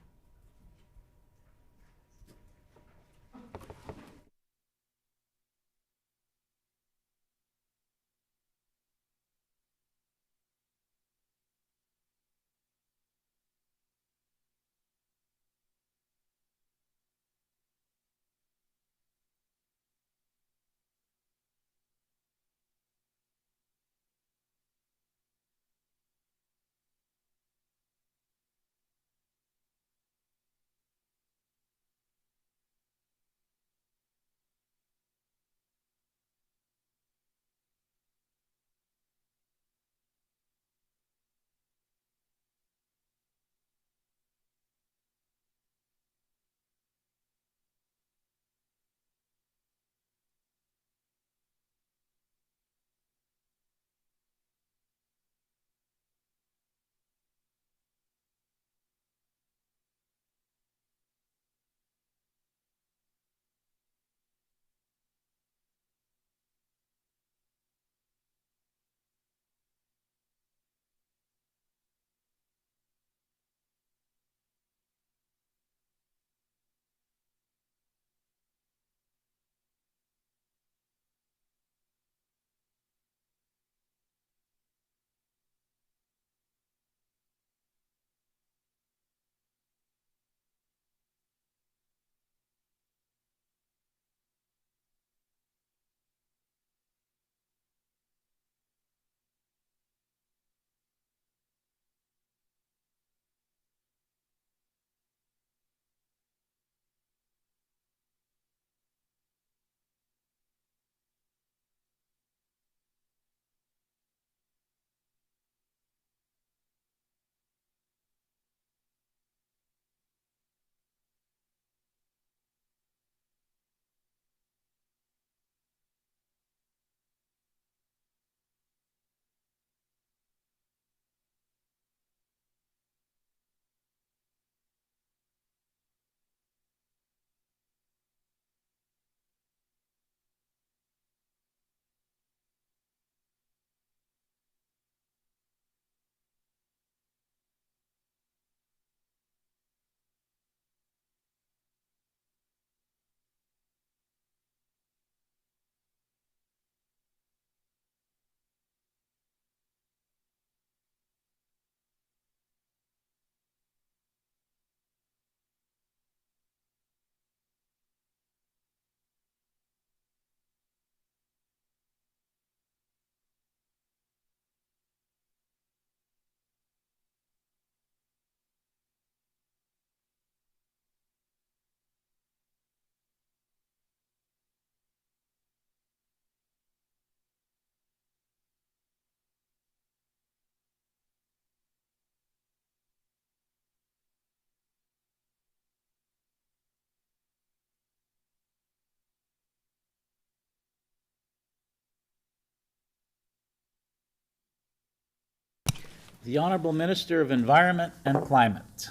The Honorable Minister of Environment and Climate.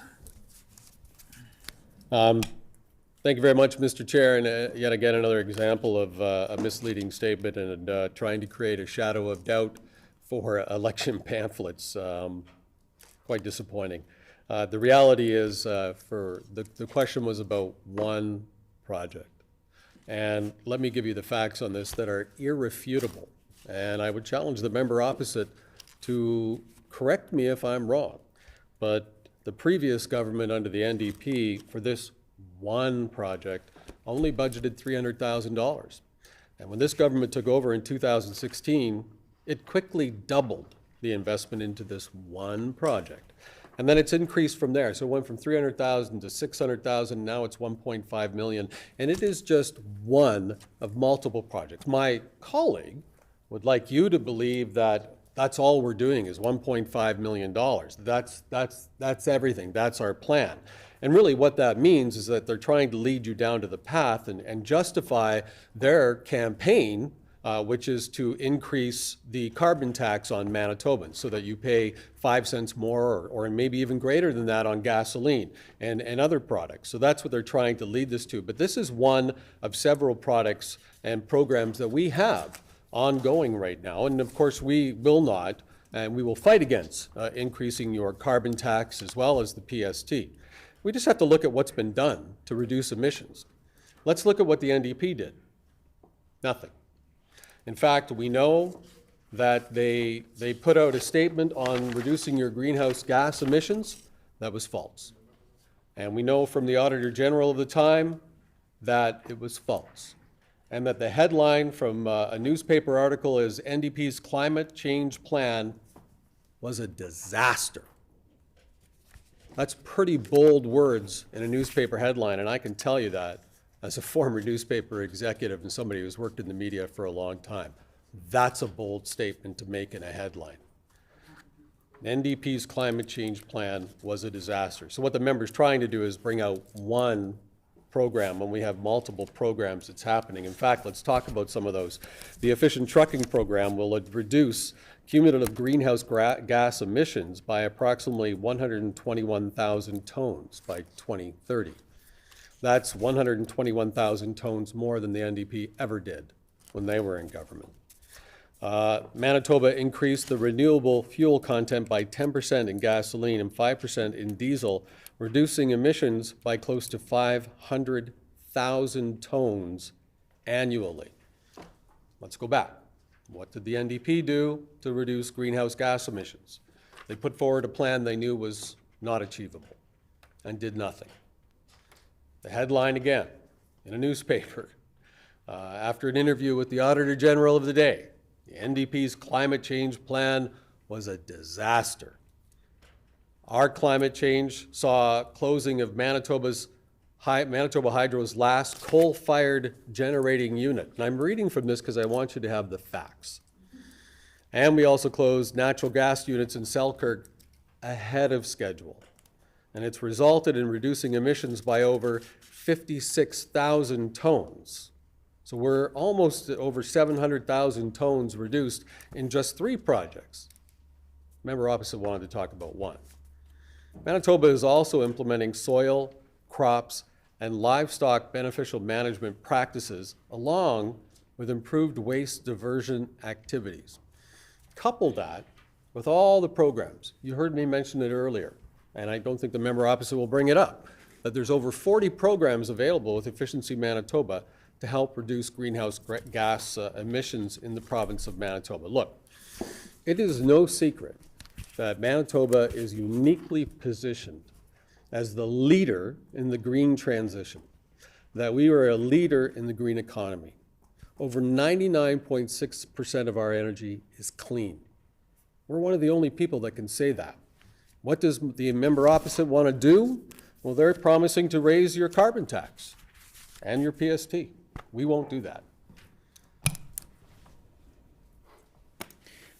Thank you very much, Mr. Chair, and yet again, another example of a misleading statement and trying to create a shadow of doubt for election pamphlets. Quite disappointing. The reality is, the question was about one project. And let me give you the facts on this that are irrefutable. And I would challenge the member opposite to correct me if I'm wrong. But the previous government under the NDP for this one project only budgeted $300,000. And when this government took over in 2016, it quickly doubled the investment into this one project. And then it's increased from there. So it went from 300,000 to 600,000, now it's 1.5 million. And it is just one of multiple projects. My colleague would like you to believe that that's all we're doing is $1.5 million. That's everything, that's our plan. And really what that means is that they're trying to lead you down to the path and justify their campaign, which is to increase the carbon tax on Manitobans so that you pay 5 cents more or maybe even greater than that on gasoline and other products. So that's what they're trying to lead this to. But this is one of several products and programs that we have ongoing right now. And of course, we will not, and we will fight against increasing your carbon tax as well as the PST. We just have to look at what's been done to reduce emissions. Let's look at what the NDP did. Nothing. In fact, we know that they put out a statement on reducing your greenhouse gas emissions. That was false. And we know from the Auditor General of the time that it was false. And that the headline from a newspaper article is NDP's climate change plan was a disaster. That's pretty bold words in a newspaper headline, and I can tell you that as a former newspaper executive and somebody who's worked in the media for a long time. That's a bold statement to make in a headline. NDP's climate change plan was a disaster. So what the member's trying to do is bring out one program when we have multiple programs that's happening. In fact, let's talk about some of those. The efficient trucking program will reduce cumulative greenhouse gas emissions by approximately 121,000 tons by 2030. That's 121,000 tons more than the NDP ever did when they were in government. Manitoba increased the renewable fuel content by 10% in gasoline and 5% in diesel, reducing emissions by close to 500,000 tons annually. Let's go back. What did the NDP do to reduce greenhouse gas emissions? They put forward a plan they knew was not achievable and did nothing. The headline again in a newspaper after an interview with the Auditor General of the day, the NDP's climate change plan was a disaster. Our climate change saw closing of Manitoba Hydro's last coal-fired generating unit. And I'm reading from this because I want you to have the facts. And we also closed natural gas units in Selkirk ahead of schedule. And it's resulted in reducing emissions by over 56,000 tons. So we're almost at over 700,000 tons reduced in just 3 projects. Member opposite wanted to talk about one. Manitoba is also implementing soil, crops, and livestock beneficial management practices along with improved waste diversion activities. Couple that with all the programs. You heard me mention it earlier, and I don't think the member opposite will bring it up, that there's over 40 programs available with Efficiency Manitoba to help reduce greenhouse gas emissions in the province of Manitoba. Look, it is no secret that Manitoba is uniquely positioned as the leader in the green transition, that we are a leader in the green economy. Over 99.6% of our energy is clean. We're one of the only people that can say that. What does the member opposite want to do? Well, they're promising to raise your carbon tax and your PST. We won't do that.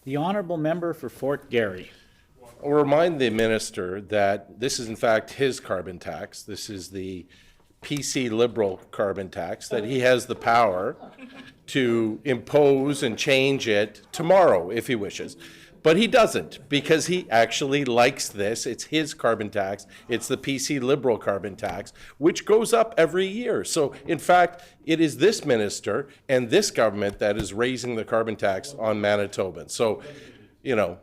The honourable member for Fort Garry. I'll remind the minister that this is in fact his carbon tax. This is the PC Liberal carbon tax, that he has the power to impose and change it tomorrow if he wishes. But he doesn't, because he actually likes this. It's his carbon tax. It's the PC Liberal carbon tax, which goes up every year. So, in fact, it is this minister and this government that is raising the carbon tax on Manitobans. So, you know,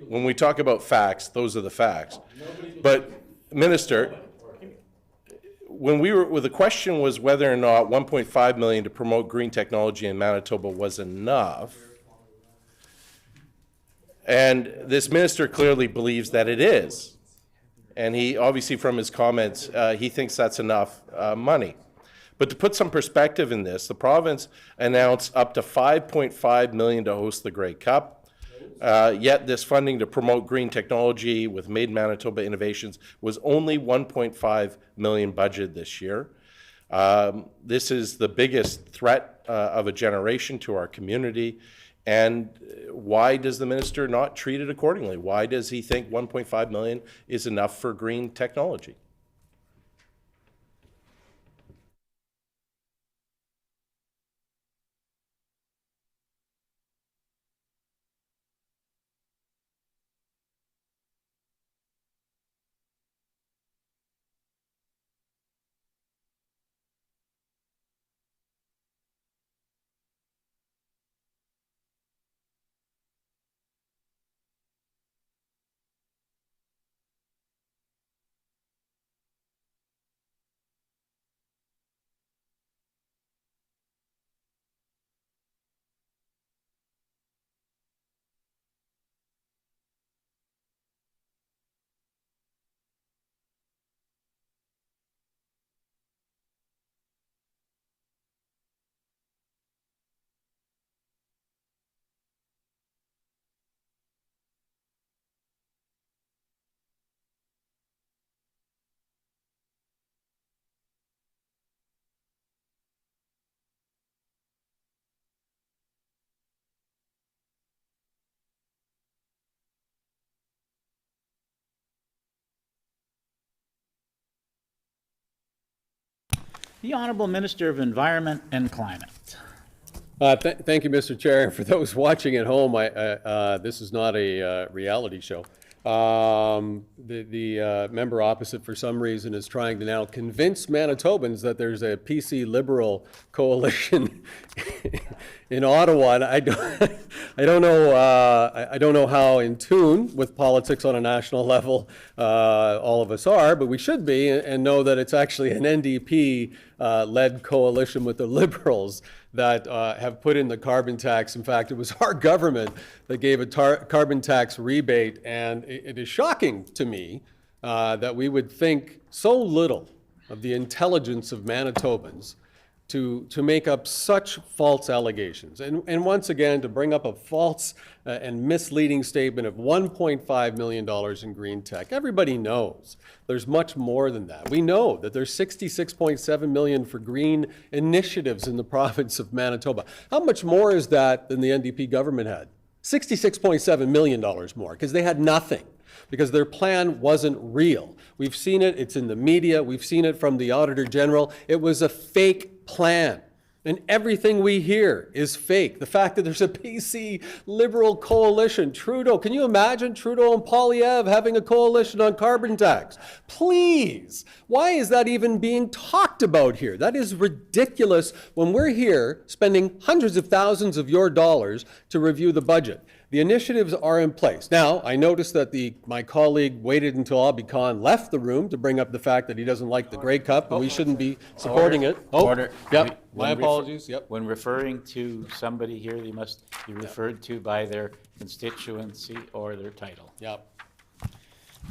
when we talk about facts, those are the facts. But, Minister, when the question was whether or not 1.5 million to promote green technology in Manitoba was enough, and this minister clearly believes that it is. And he, obviously from his comments, he thinks that's enough money. But to put some perspective in this, the province announced up to $5.5 million to host the Grey Cup. Yet this funding to promote green technology with Made Manitoba Innovations was only $1.5 million budgeted this year. This is the biggest threat of a generation to our community. And why does the minister not treat it accordingly? Why does he think 1.5 million is enough for green technology? The Honorable Minister of Environment and Climate. Thank you, Mr. Chair. And for those watching at home, this is not a reality show. The member opposite, for some reason, is trying to now convince Manitobans that there's a PC Liberal coalition in Ottawa. And I don't know how in tune with politics on a national level all of us are, but we should be, and know that it's actually an NDP led coalition with the Liberals that have put in the carbon tax. In fact, it was our government that gave a carbon tax rebate, and it is shocking to me that we would think so little of the intelligence of Manitobans to make up such false allegations. And once again, to bring up a false and misleading statement of $1.5 million in green tech. Everybody knows there's much more than that. We know that there's $66.7 million for green initiatives in the province of Manitoba. How much more is that than the NDP government had? $66.7 million more, because they had nothing, because their plan wasn't real. We've seen it, it's in the media, we've seen it from the Auditor General. It was a fake plan. And everything we hear is fake. The fact that there's a PC Liberal coalition, Trudeau, can you imagine Trudeau and Poilievre having a coalition on carbon tax? Please, why is that even being talked about here? That is ridiculous when we're here spending hundreds of thousands of your dollars to review the budget. The initiatives are in place. Now, I noticed that my colleague waited until Abhi Khan left the room to bring up the fact that he doesn't like the Grey Cup, and we shouldn't be supporting it. Order. Yep, When my apologies, yep. When referring to somebody here, they must be referred to by their constituency or their title. Yep.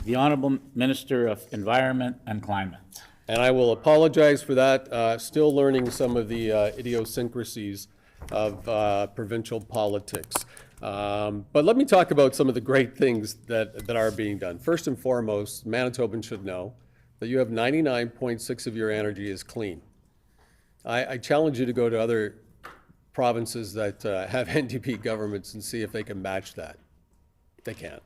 The Honorable Minister of Environment and Climate. And I will apologize for that, still learning some of the idiosyncrasies of provincial politics. But let me talk about some of the great things that are being done. First and foremost, Manitobans should know that you have 99.6% of your energy is clean. I challenge you to go to other provinces that have NDP governments and see if they can match that. They can't.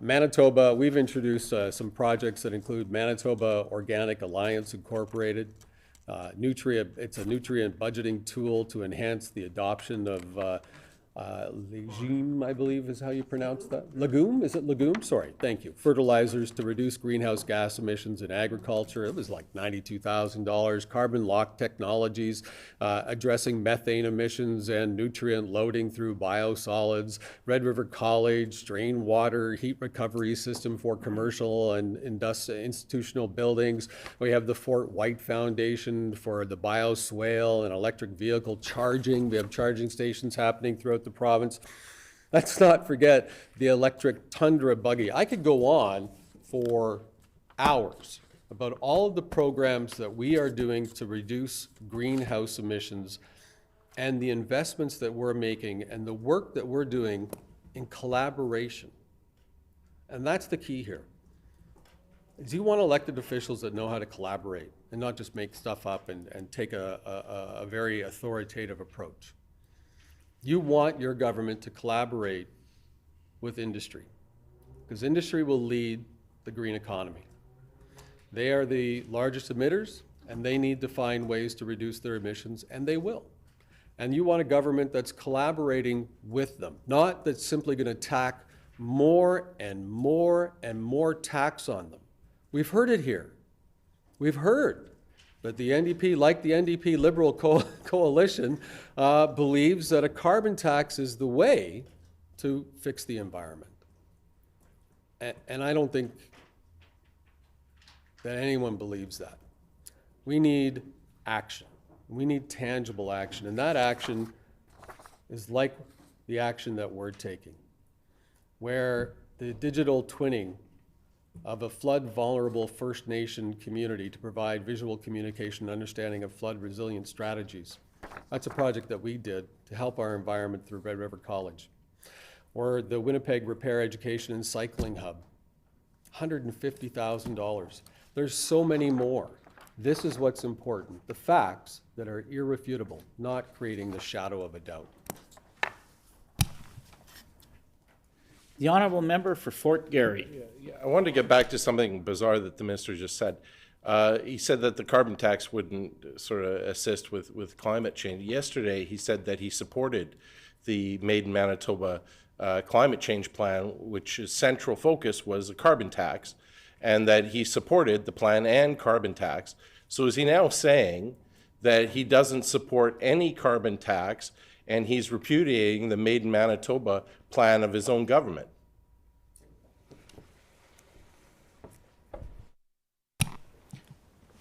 Manitoba, we've introduced some projects that include Manitoba Organic Alliance Incorporated. It's a nutrient budgeting tool to enhance the adoption of legume, I believe is how you pronounce that. Legume? Is it legume? Sorry, thank you. Fertilizers to reduce greenhouse gas emissions in agriculture. It was like $92,000. Carbon lock technologies, addressing methane emissions and nutrient loading through biosolids. Red River College, drain water, heat recovery system for commercial and institutional buildings. We have the Fort White Foundation for the bioswale and electric vehicle charging. We have charging stations happening throughout the province. Let's not forget the electric Tundra buggy. I could go on for hours about all of the programs that we are doing to reduce greenhouse emissions and the investments that we're making and the work that we're doing in collaboration. And that's the key here. Do you want elected officials that know how to collaborate and not just make stuff up and take a very authoritative approach? You want your government to collaborate with industry, because industry will lead the green economy. They are the largest emitters, and they need to find ways to reduce their emissions, and they will. And you want a government that's collaborating with them, not that's simply going to tack more and more and more tax on them. We've heard it here. We've heard that the NDP, like the NDP Liberal coalition, believes that a carbon tax is the way to fix the environment. And I don't think that anyone believes that. We need action. We need tangible action. And that action is like the action that we're taking, where the digital twinning of a flood-vulnerable First Nation community to provide visual communication and understanding of flood resilient strategies. That's a project that we did to help our environment through Red River College. Or the Winnipeg Repair Education and Cycling Hub, $150,000. There's so many more. This is what's important, the facts that are irrefutable, not creating the shadow of a doubt. The Honourable Member for Fort Garry. I wanted to get back to something bizarre that the minister just said. He said that the carbon tax wouldn't sort of assist with climate change. Yesterday, he said that he supported the Made in Manitoba climate change plan, which's central focus was a carbon tax, and that he supported the plan and carbon tax. So is he now saying that he doesn't support any carbon tax and he's repudiating the Made in Manitoba plan of his own government?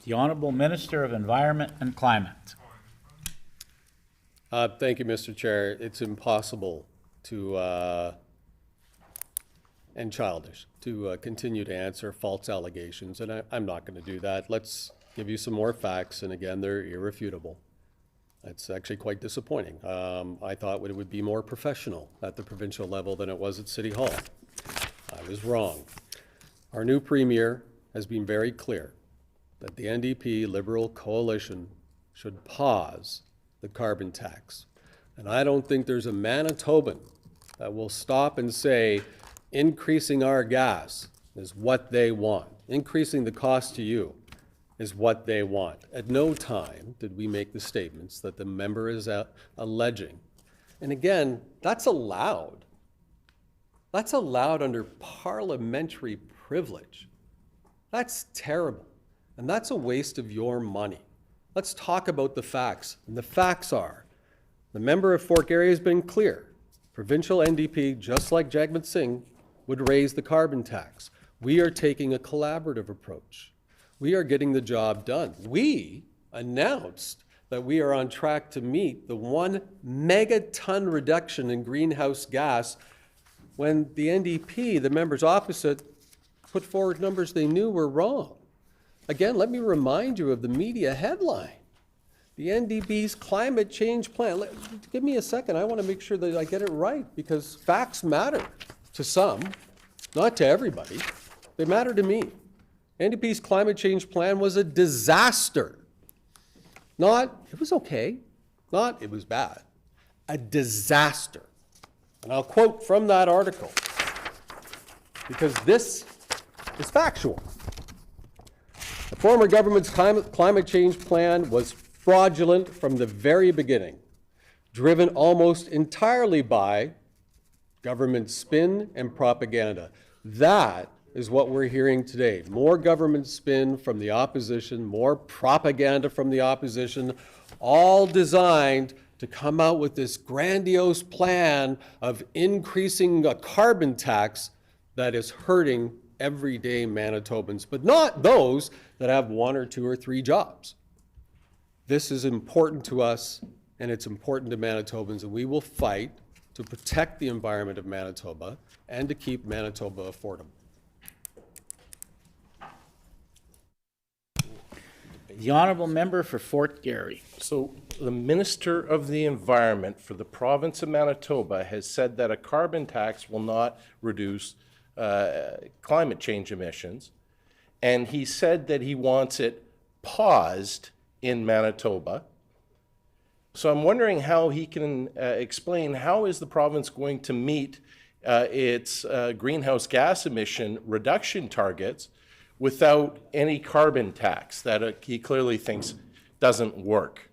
The Honourable Minister of Environment and Climate. Thank you, Mr. Chair. It's impossible to, and childish, to continue to answer false allegations, and I'm not going to do that. Let's give you some more facts, and again, they're irrefutable. It's actually quite disappointing. I thought it would be more professional at the provincial level than it was at City Hall. I was wrong. Our new Premier has been very clear that the NDP Liberal coalition should pause the carbon tax. And I don't think there's a Manitoban that will stop and say increasing our gas is what they want. Increasing the cost to you is what they want. At no time did we make the statements that the member is alleging. And again, that's allowed. That's allowed under parliamentary privilege. That's terrible. And that's a waste of your money. Let's talk about the facts. And the facts are, the member of Fort Garry has been clear. Provincial NDP, just like Jagmeet Singh, would raise the carbon tax. We are taking a collaborative approach. We are getting the job done. We announced that we are on track to meet the 1 megaton reduction in greenhouse gas when the NDP, the members opposite, put forward numbers they knew were wrong. Again, let me remind you of the media headline. The NDP's climate change plan. Give me a second. I want to make sure that I get it right because facts matter to some, not to everybody. They matter to me. NDP's climate change plan was a disaster. Not, it was okay. Not, it was bad. A disaster. And I'll quote from that article because this is factual. The former government's climate change plan was fraudulent from the very beginning, driven almost entirely by government spin and propaganda. That is what we're hearing today. More government spin from the opposition, more propaganda from the opposition, all designed to come out with this grandiose plan of increasing a carbon tax that is hurting everyday Manitobans, but not those that have 1 or 2 or 3 jobs. This is important to us, and it's important to Manitobans, and we will fight to protect the environment of Manitoba and to keep Manitoba affordable. The Honourable Member for Fort Garry. So the Minister of the Environment for the province of Manitoba has said that a carbon tax will not reduce climate change emissions, and he said that he wants it paused in Manitoba. So I'm wondering how he can explain how is the province going to meet its greenhouse gas emission reduction targets without any carbon tax that he clearly thinks doesn't work.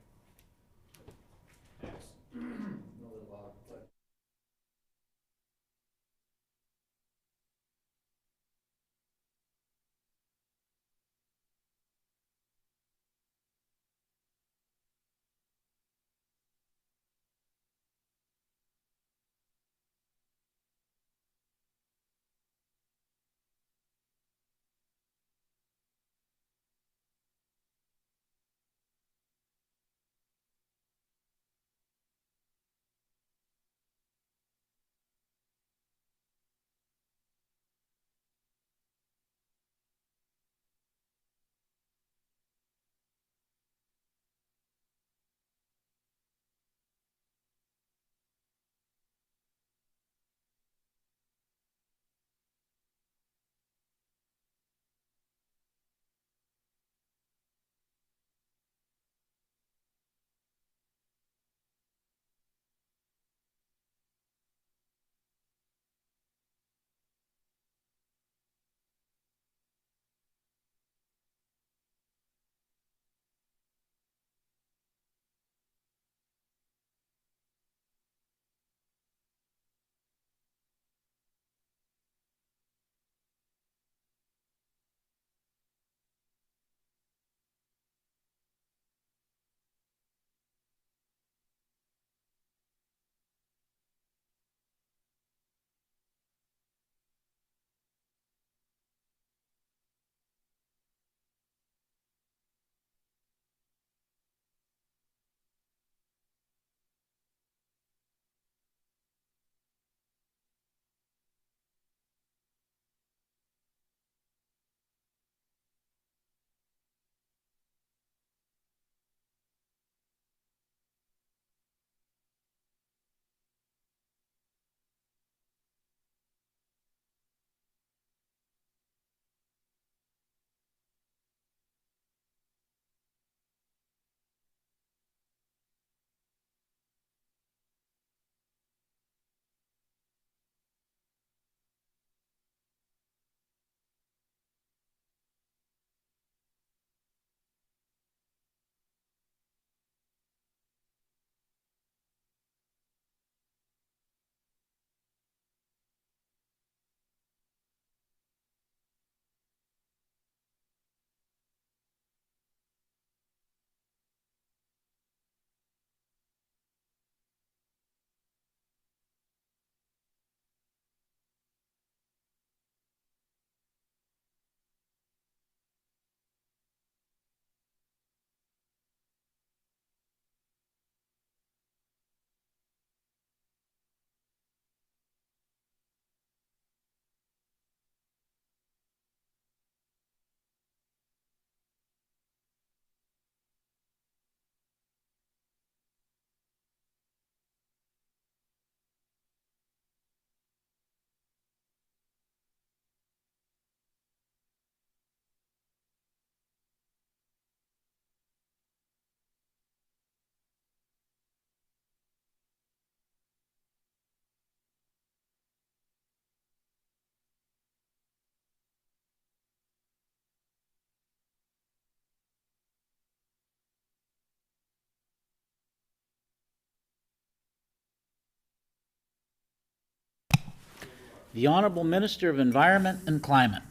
The Honorable Minister of Environment and Climate.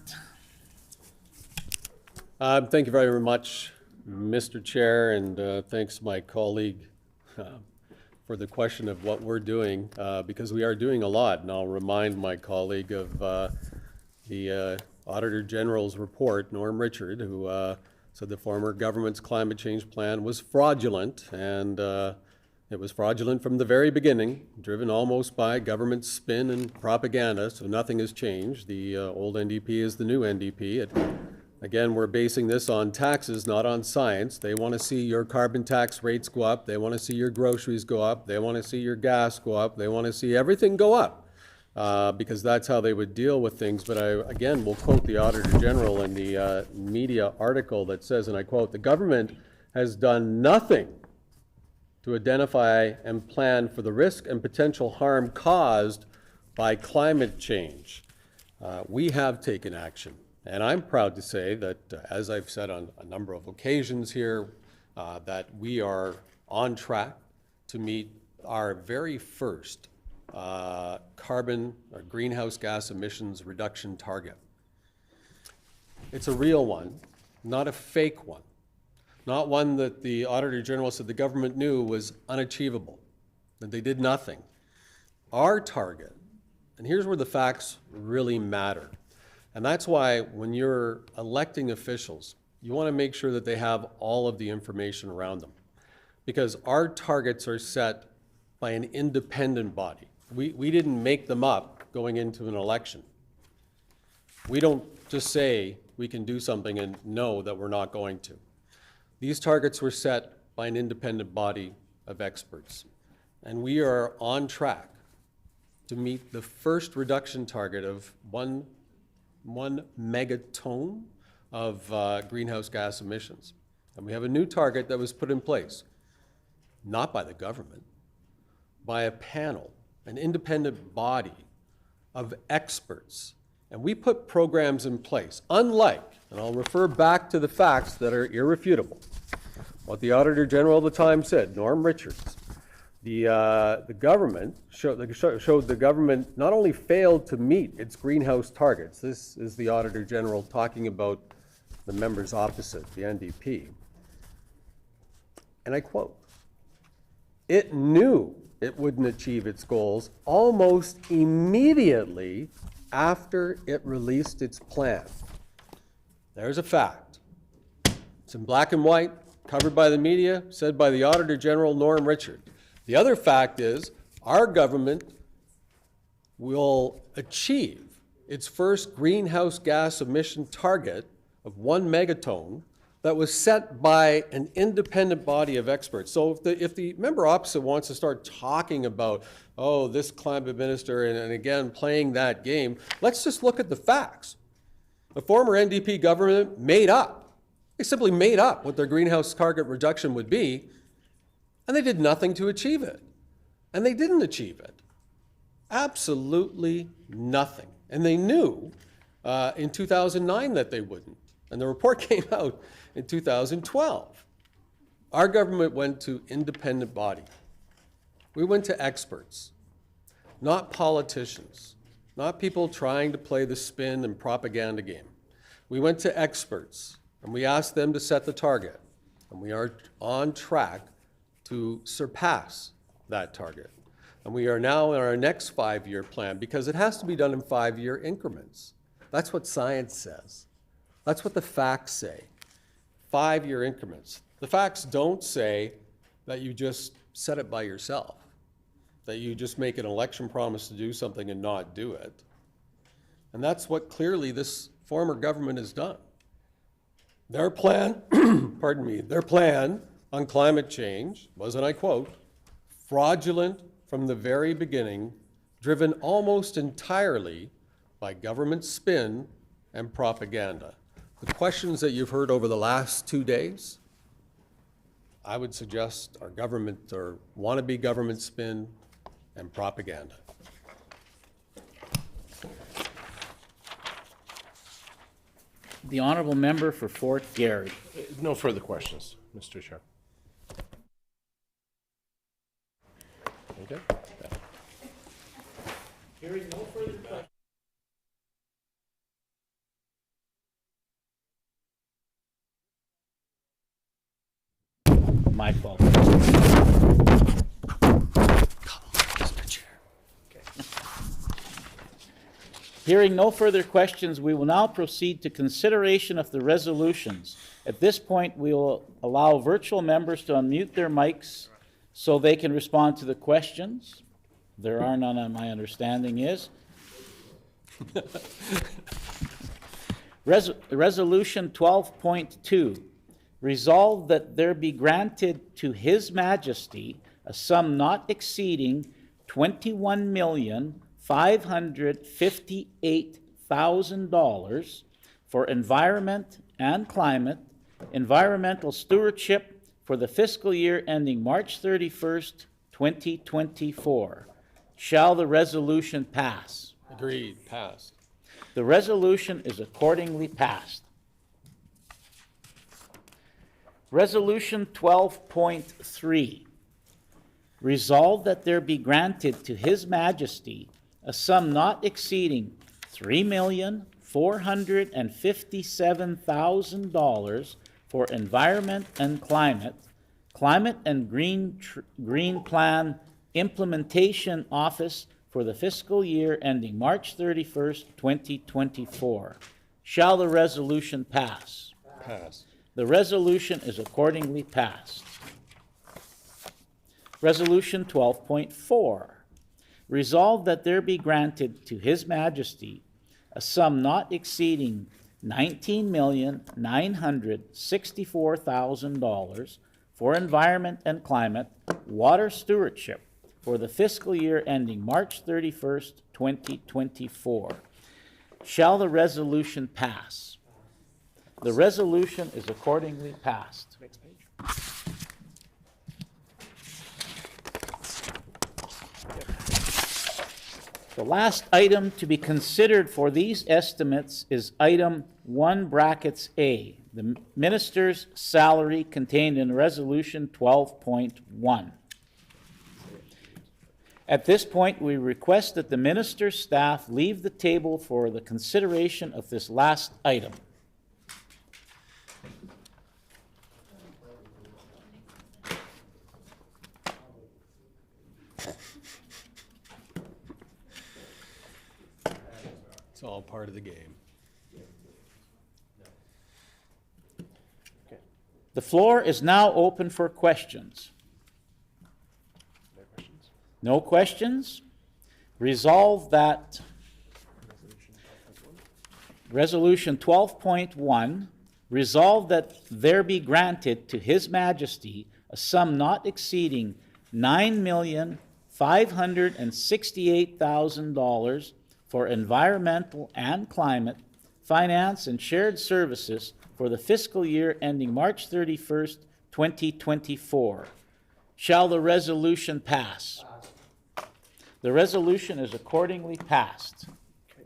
Thank you very much, Mr. Chair, and thanks my colleague for the question of what we're doing, because we are doing a lot. And I'll remind my colleague of the Auditor General's report, Norm Richard, who said the former government's climate change plan was fraudulent, and it was fraudulent from the very beginning, driven almost by government spin and propaganda, so nothing has changed. The old NDP is the new NDP. Again, we're basing this on taxes, not on science. They want to see your carbon tax rates go up. They want to see your groceries go up. They want to see your gas go up. They want to see everything go up, because that's how they would deal with things. But I, again, will quote the Auditor General in the media article that says, and I quote, "The government has done nothing to identify and plan for the risk and potential harm caused by climate change." We have taken action. And I'm proud to say that, as I've said on a number of occasions here, that we are on track to meet our very first carbon or greenhouse gas emissions reduction target. It's a real one, not a fake one, not one that the Auditor General said the government knew was unachievable, that they did nothing. Our target, and here's where the facts really matter, and that's why when you're electing officials, you want to make sure that they have all of the information around them. Because our targets are set by an independent body. We didn't make them up going into an election. We don't just say we can do something and know that we're not going to. These targets were set by an independent body of experts. And we are on track to meet the first reduction target of one megaton of greenhouse gas emissions. And we have a new target that was put in place, not by the government, by a panel, an independent body of experts. And we put programs in place, unlike, and I'll refer back to the facts that are irrefutable, what the Auditor General of the time said, Norm Richards. The government showed the government not only failed to meet its greenhouse targets, this is the Auditor General talking about the members opposite, the NDP, and I quote, "It knew it wouldn't achieve its goals almost immediately after it released its plan." There's a fact. It's in black and white, covered by the media, said by the Auditor General, Norm Richard. The other fact is our government will achieve its first greenhouse gas emission target of 1 megaton that was set by an independent body of experts. So if the member opposite wants to start talking about, oh, this climate minister, and again, playing that game, let's just look at the facts. The former NDP government made up. They simply made up what their greenhouse target reduction would be, and they did nothing to achieve it. And they didn't achieve it. Absolutely nothing. And they knew in 2009 that they wouldn't. And the report came out in 2012. Our government went to independent body. We went to experts, not politicians, not people trying to play the spin and propaganda game. We went to experts, and we asked them to set the target. And we are on track to surpass that target. And we are now in our next 5-year plan, because it has to be done in 5-year increments. That's what science says. That's what the facts say. 5-year increments. The facts don't say that you just set it by yourself, that you just make an election promise to do something and not do it. And that's what clearly this former government has done. Their plan, pardon me, their plan on climate change was, and I quote, "fraudulent from the very beginning, driven almost entirely by government spin and propaganda." The questions that you've heard over the last 2 days, I would suggest are government or wannabe government spin and propaganda. The Honourable Member for Fort Garry. No further questions, Mr. Chair. Okay. Hearing no further questions. of my qualifications. Hearing no further questions, we will now proceed to consideration of the resolutions. At this point, we will allow virtual members to unmute their mics so they can respond to the questions. There are none, my understanding is. Resolution 12.2, resolve that there be granted to His Majesty a sum not exceeding $21,558,000 for environment and climate, environmental stewardship for the fiscal year ending March 31st, 2024. Shall the resolution pass? Agreed, passed. The resolution is accordingly passed. Resolution 12.3, resolve that there be granted to His Majesty a sum not exceeding $3,457,000 for environment and climate, climate and green plan implementation office for the fiscal year ending March 31st, 2024. Shall the resolution pass? Passed. The resolution is accordingly passed. Resolution 12.4, resolve that there be granted to His Majesty a sum not exceeding $19,964,000 for environment and climate, water stewardship for the fiscal year ending March 31st, 2024. Shall the resolution pass? The resolution is accordingly passed. Next page. The last item to be considered for these estimates is item 1 brackets A, the minister's salary contained in Resolution 12.1. At this point, we request that the minister's staff leave the table for the consideration of this last item. It's all part of the game. The floor is now open for questions. No questions? No questions? Resolve that Resolution 12.1, resolve that there be granted to His Majesty a sum not exceeding $9,568,000 for environmental and climate, finance, and shared services for the fiscal year ending March 31st, 2024. Shall the resolution pass? The resolution is accordingly passed. Okay,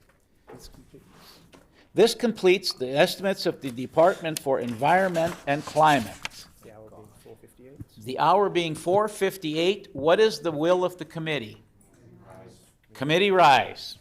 let's complete this. This completes the estimates of the Department for Environment and Climate. The hour being 4:58. The hour being 4:58, what is the will of the committee? Committee rise.